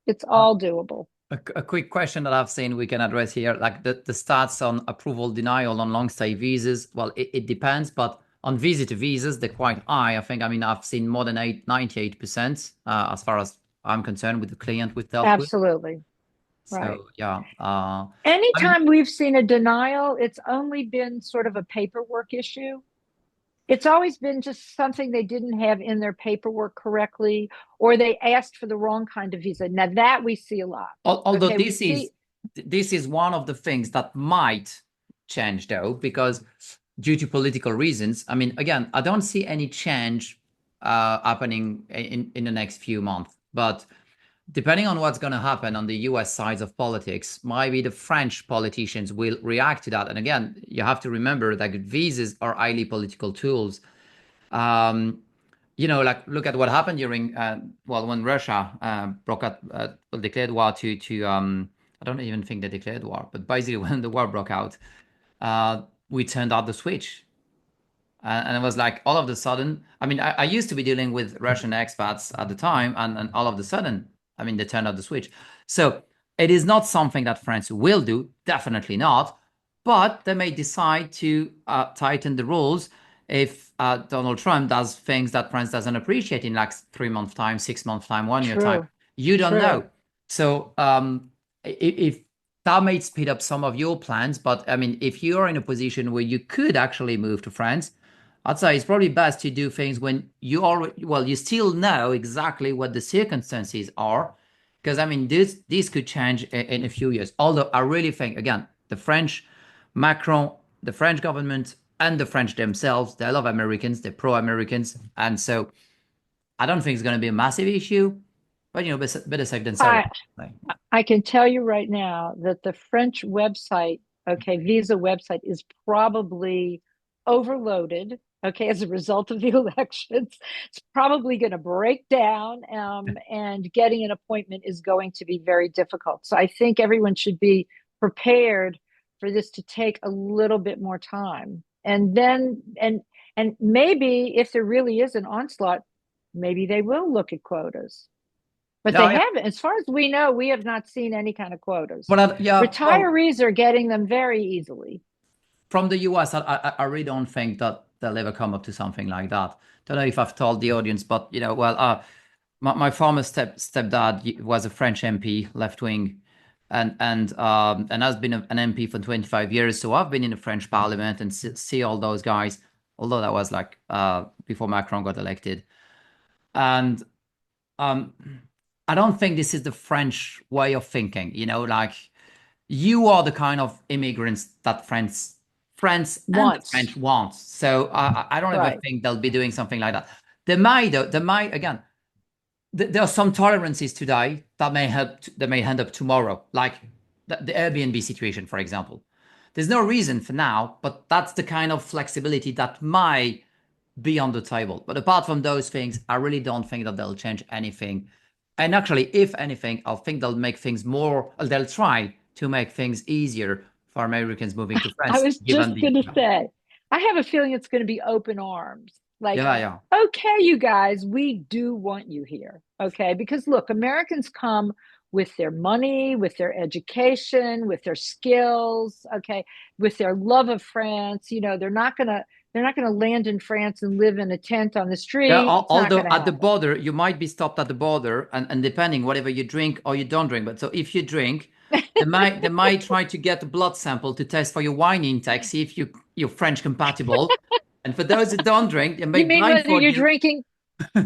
It's all doable. A quick question that I've seen we can address here, like the stats on approval denial on long stay visas. Well, it depends, but on visitor visas, they're quite high. I've seen more than 98% as far as I'm concerned with the client we've dealt with. Absolutely. Right. So, yeah. Anytime we've seen a denial, it's only been sort of a paperwork issue. It's always been just something they didn't have in their paperwork correctly, or they asked for the wrong kind of visa. Now that we see a lot. Although this is one of the things that might change, though, because due to political reasons, again, I don't see any change happening in the next few months. But depending on what's going to happen on the US side of politics, maybe the French politicians will react to that. And again, you have to remember that visas are highly political tools. Look at what happened during, when Russia declared war to I don't even think they declared war, but basically when the war broke out, we turned out the switch. And it was like all of a sudden, I used to be dealing with Russian expats at the time, and all of a sudden, they turned out the switch. So it is not something that France will do, definitely not, but they may decide to tighten the rules if Donald Trump does things that France doesn't appreciate in like 3 months time, 6 months time, 1 year time. You don't know. So if that may speed up some of your plans, but if you're in a position where you could actually move to France, I'd say it's probably best to do things when you still know exactly what the circumstances are, because this could change in a few years. Although I really think, again, the French, Macron, the French government, and the French themselves, they love Americans, they're pro-Americans, and so I don't think it's going to be a massive issue, but better safe than sorry. I can tell you right now that the French website, okay, Visa website is probably overloaded, okay, as a result of the elections. It's probably going to break down, and getting an appointment is going to be very difficult. So I think everyone should be prepared for this to take a little bit more time. And then, and maybe if there really is an onslaught, maybe they will look at quotas. But they haven't. As far as we know, we have not seen any kind of quotas. But retirees are getting them very easily. From the US, I really don't think that they'll ever come up to something like that. Don't know if I've told the audience, but my former stepdad was a French MP, left wing, and has been an MP for 25 years. So I've been in the French Parliament and see all those guys. Although that was like before Macron got elected, and I don't think this is the French way of thinking. Like you are the kind of immigrants that France and the French want. So I don't ever think they'll be doing something like that. They might again. There are some tolerances today that may end up tomorrow, like the Airbnb situation, for example. There's no reason for now, but that's the kind of flexibility that might be on the table. But apart from those things, I really don't think that they'll change anything. And actually, if anything, I think they'll make things they'll try to make things easier for Americans moving to France. I was just going to say, I have a feeling it's going to be open arms. Like, okay, you guys, we do want you here. Okay. Because look, Americans come with their money, with their education, with their skills, okay, with their love of France. They're not going to land in France and live in a tent on the street. Yeah, although at the border, you might be stopped at the border, and depending whatever you drink or you don't drink. But so if you drink, they might try to get a blood sample to test for your wine intake, see if you're French compatible. And for those that don't drink, they may blindfold you.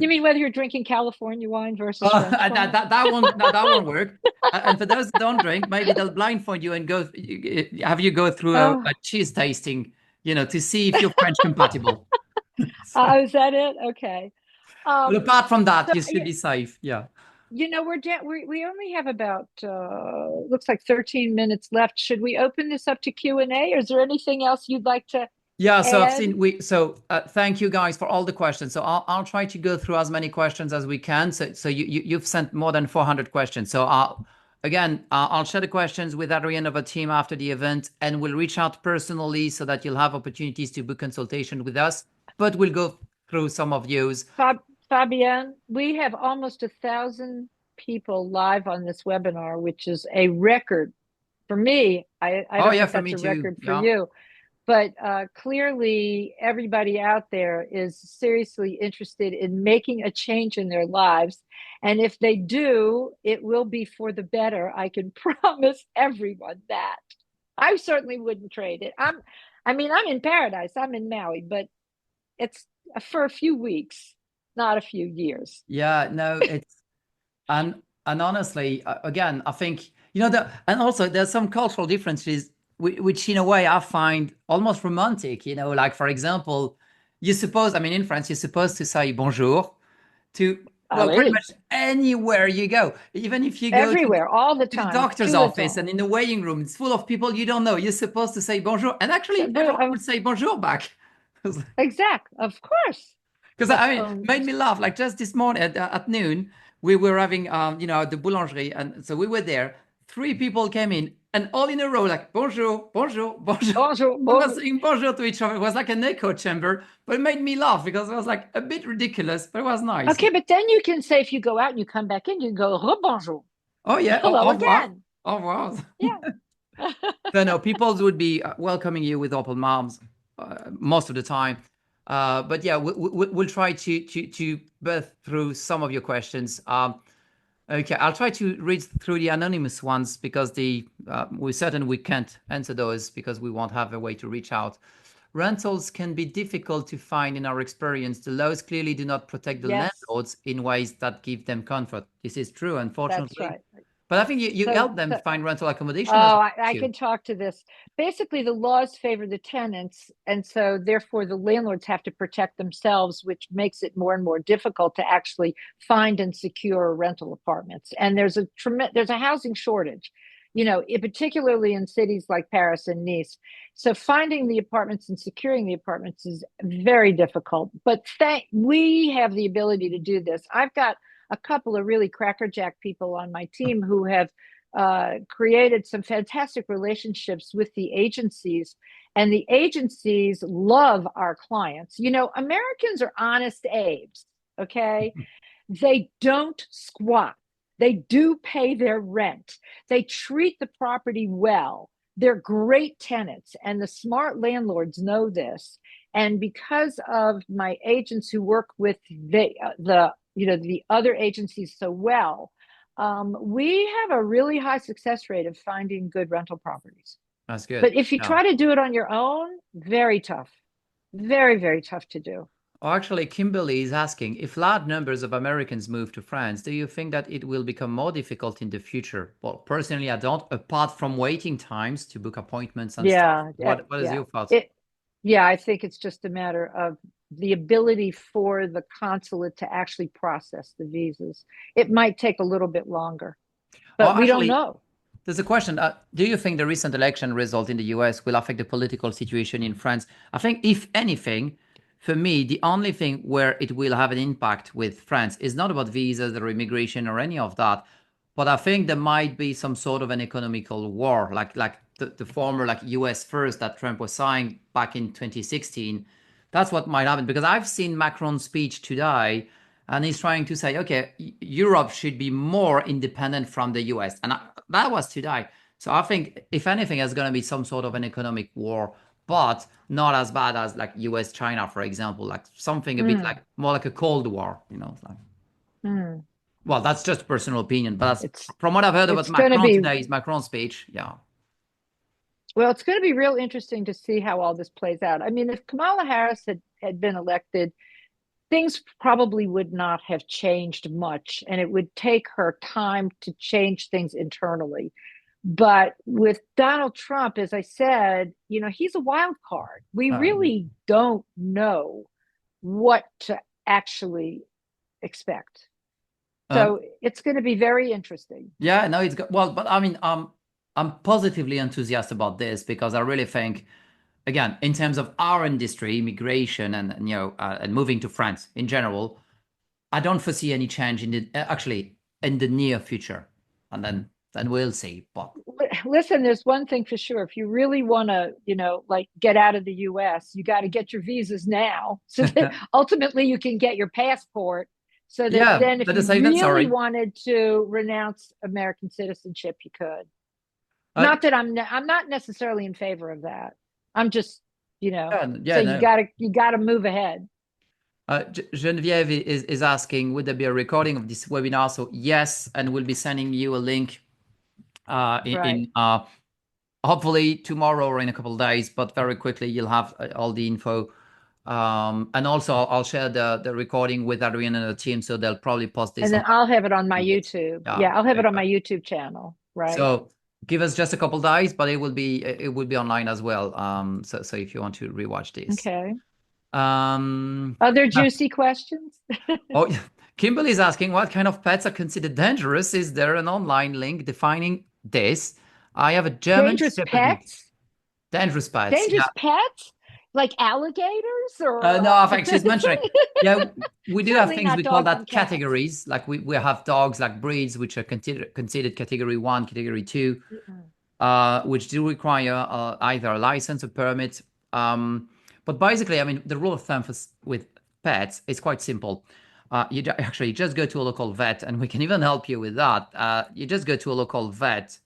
You mean whether you're drinking California wine versus French wine? That won't work. And for those that don't drink, maybe they'll blindfold you and have you go through a cheese tasting, to see if you're French compatible. Is that it? Okay. But apart from that, you should be safe. Yeah. We only have about looks like 13 minutes left. Should we open this up to Q&A, or is there anything else you'd like to? Yeah, so I've seen thank you guys for all the questions. So I'll try to go through as many questions as we can. So you've sent more than 400 questions. So I'll share the questions with Adrian of our team after the event, and we'll reach out personally so that you'll have opportunities to book consultation with us. But we'll go through some of those. Fabien, we have almost 1,000 people live on this webinar, which is a record for me. I don't think that's a record for you. But clearly, everybody out there is seriously interested in making a change in their lives. And if they do, it will be for the better. I can promise everyone that. I certainly wouldn't trade it. I'm in paradise. I'm in Maui, but it's for a few weeks, not a few years. Yeah, no, it's and honestly, again, I think and also there's some cultural differences which in a way I find almost romantic, like for example, in France, you're supposed to say bonjour to pretty much anywhere you go. Even if you go everywhere, all the time, to the doctor's office and in the waiting room, it's full of people you don't know. You're supposed to say bonjour. And actually, everyone would say bonjour back. Exactly, of course. Because it made me laugh. Like just this morning at noon, we were having, the boulangerie. And so we were there. 3 people came in and all in a row, like bonjour, bonjour, bonjour. Bonjour, we were saying bonjour to each other. It was like an echo chamber, but it made me laugh because it was like a bit ridiculous, but it was nice. Okay, but then you can say, if you go out and you come back in, you can go rebonjour. Oh yeah, hello again. Au revoir. Yeah. No, people would be welcoming you with open arms most of the time. But yeah, we'll try to birth through some of your questions. Okay, I'll try to read through the anonymous ones because we're certain we can't answer those because we won't have a way to reach out. Rentals can be difficult to find in our experience. The laws clearly do not protect the landlords in ways that give them comfort. This is true, unfortunately. That's right. But I think you So, help them so find rental accommodation as oh, well I too. can talk to this. Basically, the laws favor the tenants, and so therefore the landlords have to protect themselves, which makes it more and more difficult to actually find and secure rental apartments. And there's a housing shortage, particularly in cities like Paris and Nice. So finding the apartments and securing the apartments is very difficult. But we have the ability to do this. I've got a couple of really crackerjack people on my team who have created some fantastic relationships with the agencies, and the agencies love our clients. Americans are honest Abes, okay? They don't squat. They do pay their rent. They treat the property well. They're great tenants, and the smart landlords know this. And because of my agents who work with the other agencies so well, we have a really high success rate of finding good rental properties. That's good. But if you Yeah. try to do it on your own, very tough. Very, very tough to do. Oh, actually, Kimberly is asking if large numbers of Americans move to France, do you think that it will become more difficult in the future? Well, personally, I don't, apart from waiting times to book appointments and stuff. Yeah, What is yeah. your thoughts? I think it's just a matter of the ability for the consulate to actually process the visas. It might take a little bit longer, Oh, but we don't actually, know. there's a question. Do you think the recent election result in the US will affect the political situation in France? I think, if anything, for me, the only thing where it will have an impact with France is not about visas or immigration or any of that, but I think there might be some sort of an economical war, like the former like US first that Trump was saying back in 2016. That's what might happen because I've seen Macron's speech today, and he's trying to say, okay, Europe should be more independent from the US, and that was today. So I think, if anything, there's going to be some sort of an economic war, but not as bad as like US China, for example, like something a bit Mm, like more like a Cold War, like. mm. Well, that's just personal opinion, but that's It's from what I've heard about it's going to Macron be today, is Macron's speech. Yeah. well, it's going to be real interesting to see how all this plays out. I mean, if Kamala Harris had been elected, things probably would not have changed much, and it would take her time to change things internally. But with Donald Trump, as I said, he's a wild card. We Um, really don't know what to actually expect. um, So it's going to be very interesting. yeah, no, it's well, but I mean, I'm positively enthusiastic about this because I really think, again, in terms of our industry, immigration, and moving to France in general, I don't foresee any change actually in the near future, and then we'll see. But Listen, there's one thing for sure. If you really want to, like get out of the US, you got to get your visas now so that ultimately you can get your passport. So that yeah, then if let us you say that. really Sorry. wanted to renounce American citizenship, you could. Uh, Not that I'm not necessarily in favor of that. I'm just, yeah, so yeah, no. you got to move ahead. Genevieve is asking, would there be a recording of this webinar? So yes, and we'll be sending you a link Right. in hopefully tomorrow or in a couple of days, but very quickly you'll have all the info. And also I'll share the recording with Adrian and the team, so they'll probably post this And on then I'll have it on my it. YouTube. Yeah, Yeah, I'll have there it you on go. my YouTube channel. Right. So give us just a couple of days, but it will be online as well. So if you want to rewatch this. Okay. Um, Other juicy questions? Oh, Kimberly is asking, what kind of pets are considered dangerous? Is there an online link defining this? I have a German Dangerous Shepherd mix. pets? Dangerous pets, yeah. Dangerous pets? Like alligators or No, I think she's mentioning, yeah, we do have certainly things not we call dogs and that cats. categories. Like we have dogs, like breeds, which are considered category one, category two, Mm-mm. which do require either a license or permit. But basically, I mean, the rule of thumb with pets is quite simple. Actually just go to a local vet, and we can even help you with that. You just go to a local vet,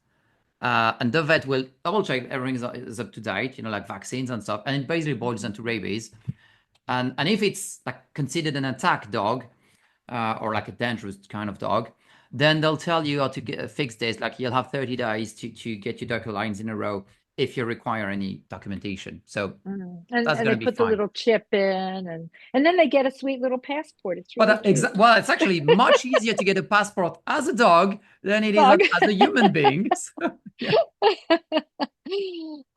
and the vet will double check everything is up to date, like vaccines and stuff. And it basically boils down to rabies. And if it's like considered an attack dog, or like a dangerous kind of dog, then they'll tell you how to fix this. Like you'll have 30 days to get your doctor lines in a row. if you require any documentation. So And that's going they to be put the fine. little chip in, and then they get a sweet little passport. It's really cute. Well, it's actually much easier to get a passport as a dog than it is Dog. as a human being. So, yeah.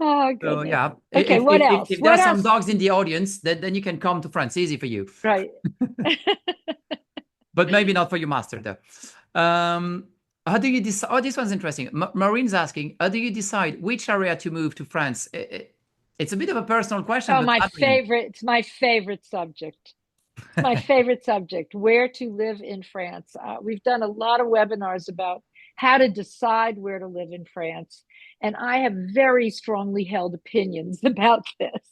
Oh, So goodness. yeah, Okay, what else? if there What are some else? dogs in the audience, then you can come to France. Easy for you. Right. But maybe not for your master though. How do you decide? Oh, this one's interesting. Maureen's asking, how do you decide which area to move to France? It's a bit of a personal question, Oh, but my Adrian, favorite. It's my favorite subject. It's my favorite subject, where to live in France. We've done a lot of webinars about how to decide where to live in France. And I have very strongly held opinions about this,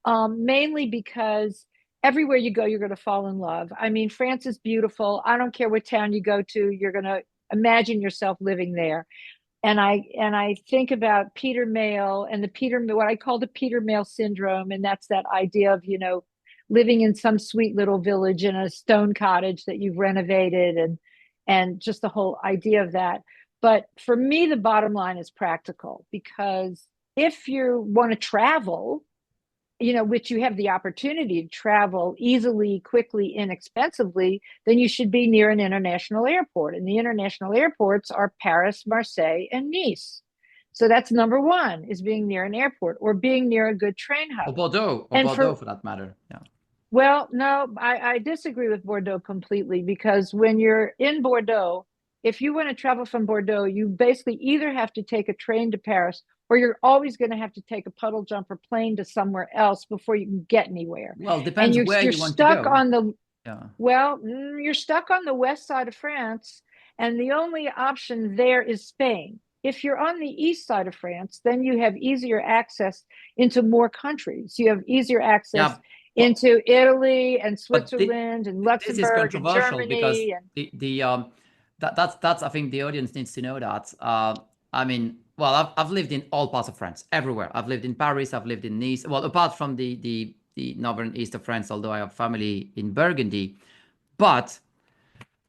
mainly because everywhere you go, you're going to fall in love. I mean, France is beautiful. I don't care what town you go to, you're going to imagine yourself living there. And I think about Peter Mayle and what I call the Peter Mayle syndrome, and that's that idea of, living in some sweet little village in a stone cottage that you've renovated, and just the whole idea of that. But for me, the bottom line is practical, because if you want to travel, which you have the opportunity to travel easily, quickly, inexpensively, then you should be near an international airport. And the international airports are Paris, Marseille, and Nice. So that's number one, is being near an airport or being near a good train hub. or Bordeaux, for that matter. Yeah. Well, no, I disagree with Bordeaux completely, because when you're in Bordeaux, if you want to travel from Bordeaux, you basically either have to take a train to Paris, or you're always going to have to take a puddle jumper plane to somewhere else before you can get anywhere. Well, And depends where you're you want to stuck go. on the Yeah. well, you're stuck on the west side of France, and the only option there is Spain. If you're on the east side of France, then you have easier access into more countries. You have easier access into Italy and Switzerland and Luxembourg and Germany. And that's I think the audience needs to know that. I mean, well, I've lived in all parts of France, everywhere. I've lived in Paris, I've lived in Nice. Well, apart from the northern east of France, although I have family in Burgundy. But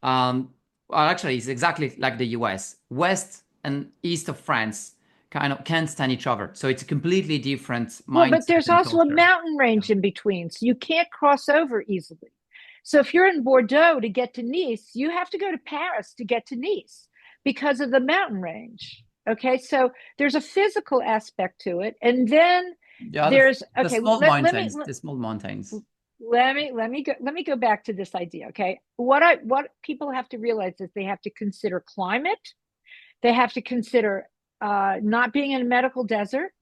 well, actually, it's exactly like the US. West and east of France kind of can't stand each other. So it's a completely different mindset. Well, but there's also culture. a mountain range in between, so you can't cross over easily. So if you're in Bordeaux to get to Nice, you have to go to Paris to get to Nice because of the mountain range. Okay, so there's a physical aspect to it, and then there's the small mountains. Let me go back to this idea. Okay, what people have to realize is they have to consider climate, they have to consider not being in a medical desert,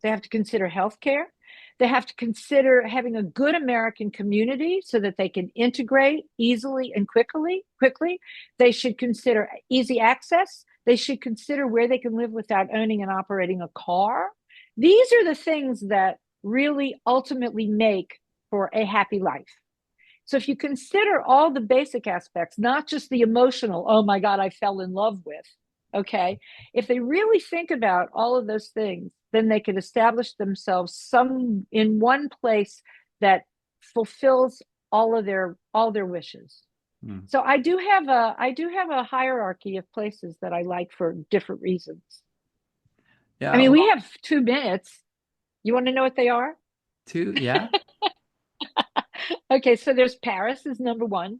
they have to consider healthcare, they have to consider having a good American community so that they can integrate easily and quickly. They should consider easy access. They should consider where they can live without owning and operating a car. These are the things that really ultimately make for a happy life. So if you consider all the basic aspects, not just the emotional, oh my God, I fell in love with, okay? If they really think about all of those things, then they could establish themselves in one place that fulfills all their wishes. So I do have a hierarchy of places that I like for different reasons. Yeah. I mean, we have 2 minutes. You want to know what they are? 2, yeah. Okay, so there's Paris is number 1,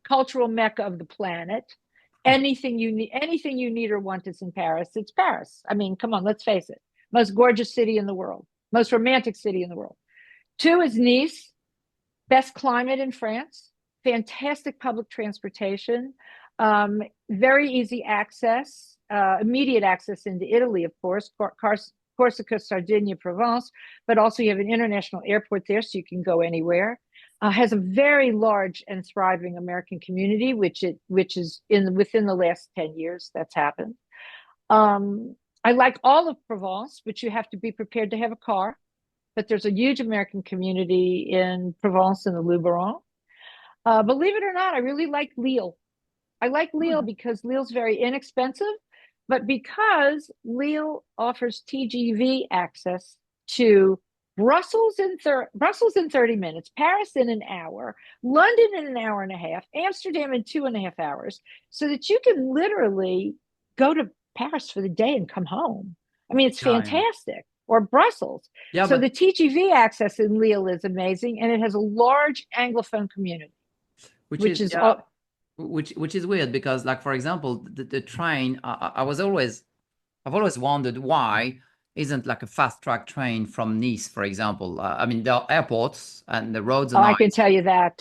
cultural mecca of the planet. Anything you need or want is in Paris. It's Paris. I mean, come on, let's face it. Most gorgeous city in the world, most romantic city in the world. 2 is Nice, best climate in France. Fantastic public transportation, very easy access, immediate access into Italy, of course, Corsica, Sardinia, Provence, but also you have an international airport there, so you can go anywhere. Has a very large and thriving American community, which is within the last 10 years that's happened. I like all of Provence, but you have to be prepared to have a car. But there's a huge American community in Provence and the Luberon. Believe it or not, I really like Lille. I like Lille because Lille's very inexpensive, but because Lille offers TGV access to Brussels in 30 minutes, Paris in an hour, London in an hour and a half, Amsterdam in 2.5 hours, so that you can literally go to Paris for the day and come home. I mean, it's Yeah. fantastic. Or Brussels. Yeah, So but the TGV access in Lille is amazing, and it has a large Anglophone community, which which is is yeah, all. which is weird because like for example, the train I've always wondered why isn't like a fast track train from Nice, for example. I mean, there are airports and the roads are Oh, I can nice. tell you that.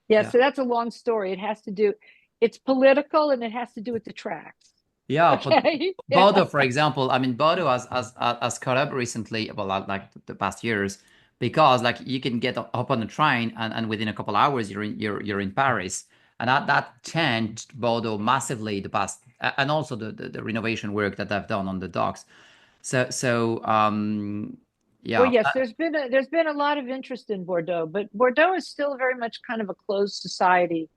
Yeah, Yeah. so that's a long story. It has to do, it's political and it has to do with the tracks. Yeah, but Okay. Yeah. Bordeaux, for example, I mean, Bordeaux has caught up recently, well, like the past years, because like you can get up on a train and within a couple hours you're in Paris, and that changed Bordeaux massively the past, and also the renovation work that I've done on the docks. So Well, yeah, yes, there's been a lot of interest in Bordeaux, but Bordeaux is still very much kind of a closed society.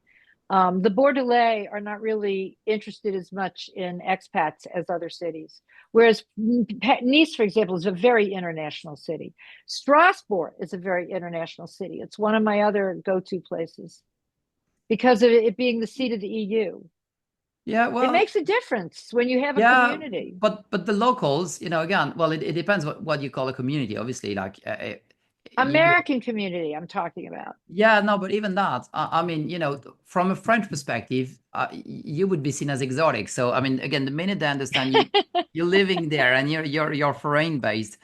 The Bordelais are not really interested as much in expats as other cities. Whereas Nice, for example, is a very international city. Strasbourg is a very international city. It's one of my other go-to places because of it being the seat of the EU. yeah, It well, makes a difference when you have a yeah, community. but the locals, again, well, it depends what you call a community. Obviously, like you American community, I'm talking about. Yeah, no, but even that, I mean, from a French perspective, you would be seen as exotic. So, I mean, again, the minute they understand you're living there and you're foreign based,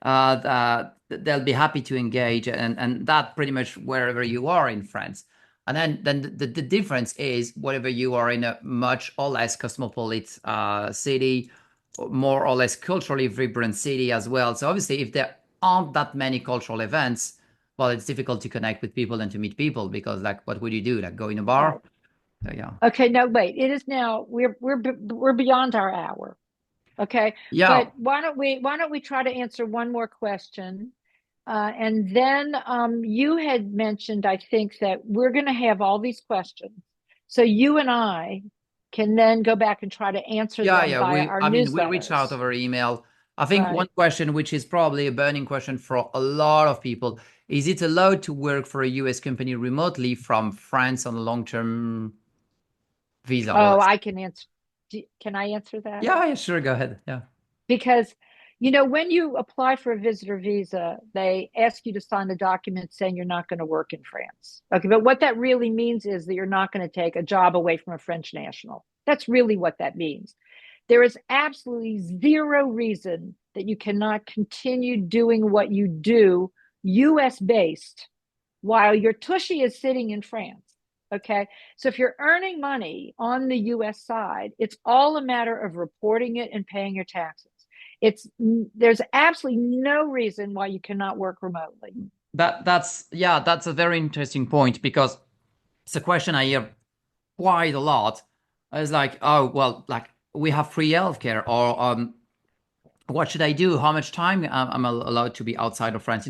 they'll be happy to engage, and that pretty much wherever you are in France. And then the difference is whether you are in a much or less cosmopolitan city, more or less culturally vibrant city as well. So obviously, if there aren't that many cultural events, well, it's difficult to connect with people and to meet people because, like, what would you do? Like, go in a bar? Right. So, yeah. Okay, no, wait. It is now we're beyond our hour. Okay. Yeah. But why don't we try to answer one more question? And then you had mentioned, I think, that we're going to have all these questions. So you and I can then go back and try to answer Yeah. them Yeah. via our I mean, we reach out newsletters. over email. I think one Right. question, which is probably a burning question for a lot of people, is it allowed to work for a US company remotely from France on a long-term visa? Well, Oh, I can answer. Can I answer that? yeah, yeah, sure. Go ahead. Yeah. Because when you apply for a visitor visa, they ask you to sign a document saying you're not going to work in France. Okay, but what that really means is that you're not going to take a job away from a French national. That's really what that means. There is absolutely zero reason that you cannot continue doing what you do US based while your tushy is sitting in France. Okay. So if you're earning money on the US side, it's all a matter of reporting it and paying your taxes. There's absolutely no reason why you cannot work remotely. That's a very interesting point because it's a question I hear quite a lot. It's like, oh, well, like we have free healthcare, or what should I do? How much time am I allowed to be outside of France?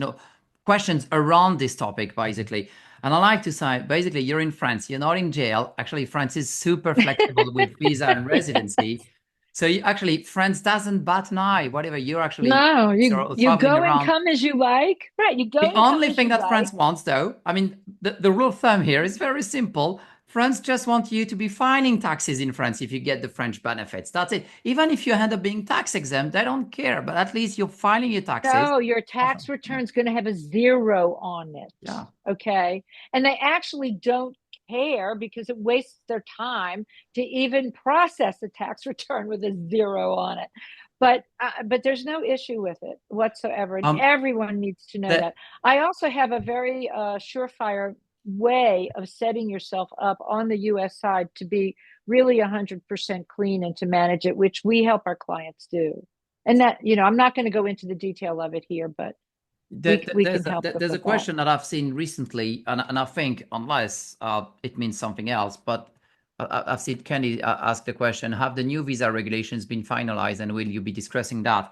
Questions around this topic, basically. And I like to say, basically, you're in France, you're not in jail. Actually, France is super flexible with visa and residency. So actually, France doesn't bat an eye, whatever you're actually No, you you traveling go and around. come as you like. Right. You The go and come only as thing you that like. France wants, though, I mean, the rule of thumb here is very simple. France just wants you to be filing taxes in France if you get the French benefits. That's it. Even if you end up being tax exempt, they don't care, but at least you're filing your taxes. No, your tax return's going to have a zero on it. Yeah. Okay. And they actually don't care because it wastes their time to even process a tax return with a zero on it. But there's no issue with it whatsoever. And Um, everyone needs to know that that. I also have a very surefire way of setting yourself up on the US side to be really 100% clean and to manage it, which we help our clients do. And that, I'm not going to go into the detail of it here, but we can help them there's a with that. question that I've seen recently, and I think unless it means something else, but I've seen Kenny ask the question: have the new visa regulations been finalized, and will you be discussing that?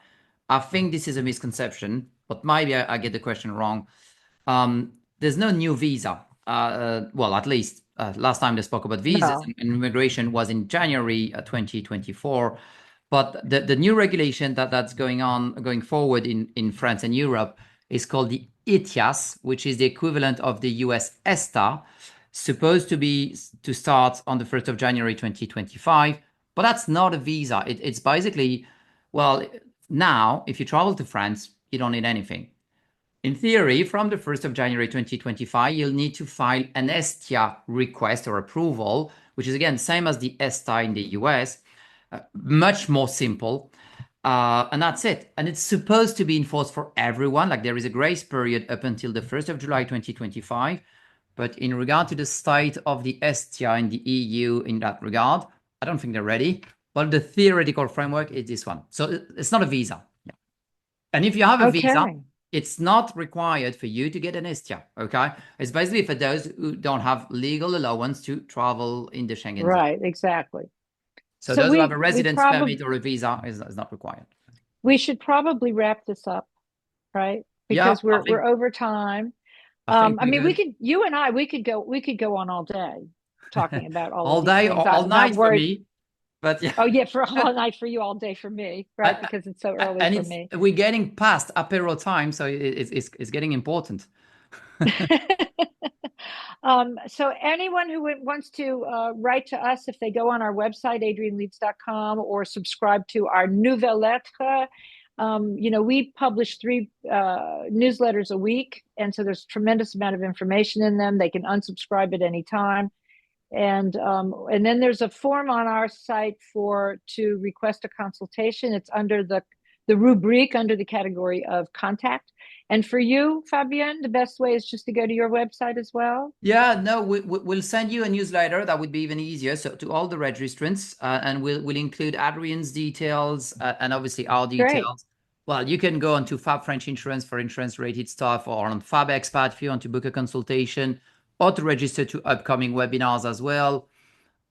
I think this is a misconception, but maybe I get the question wrong. There's no new visa. Well, at least last time they spoke about visas No. and immigration was in January 2024. But the new regulation that's going forward in France and Europe is called the ETIAS, which is the equivalent of the US ESTA, supposed to start on the 1st of January 2025. But that's not a visa. It's basically, well, Now, if you travel to France, you don't need anything. In theory, from the 1st of January 2025, you'll need to file an ETIAS request or approval, which is again same as the ESTA in the US, much more simple. And that's it. And it's supposed to be enforced for everyone. Like there is a grace period up until the 1st of July 2025. But in regard to the state of the ESTA in the EU in that regard, I don't think they're ready. But the theoretical framework is this one. So it's not a visa. Yeah. And if you have a visa, it's not required for you to get an ESTA, okay? It's basically for those who don't have legal allowance to travel in the Schengen zone. Right, exactly. So those who have a residence permit or a visa is not required. We should probably wrap this up, right? Because we're over time. I mean, you and I, we could go on all day talking about all of these things. All night for me. But yeah. Oh yeah, for all night for you, all day for me, right? Because it's so early and for me. We're getting past apéro time, so it's getting important. So anyone who wants to write to us, if they go on our website, adrianleeds.com, or subscribe to our Nouvelle Lettre, we publish 3 newsletters a week, and so there's a tremendous amount of information in them. They can unsubscribe at any time. And then there's a form on our site to request a consultation. It's under the rubric under the category of contact. And for you, Fabien, the best way is just to go to your website as well? Yeah, no, we'll send you a newsletter. That would be even easier. So to all the registrants, and we'll include Adrian's details and obviously our details. Great. Well, you can go onto Fab French Insurance for insurance-related stuff, or on Fab Expat if you want to book a consultation, or to register to upcoming webinars as well.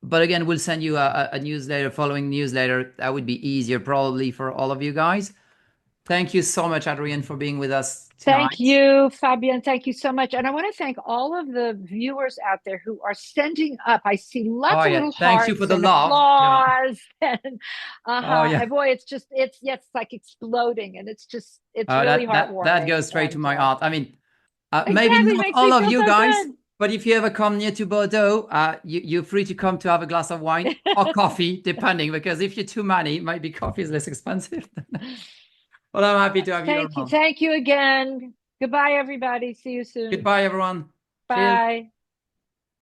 But again, we'll send you a newsletter, following newsletter. That would be easier probably for all of you guys. Thank you so much, Adrian, for being with us tonight. Thank you, Fabien. Thank you so much. And I want to thank all of the viewers out there who are sending up. I see lots of little Thank hearts you for the and love. applause. Yeah. And, and boy, it's like exploding. And it's really heartwarming. That goes straight to my heart. I mean, maybe not all of you guys, but if you ever come near to Bordeaux, you're free to come to have a glass of wine or coffee, depending, because if you're too many, maybe coffee is less expensive. Well, I'm happy to have you around. Thank you again. Goodbye, everybody. See you soon. Goodbye, everyone. Bye. Cheers.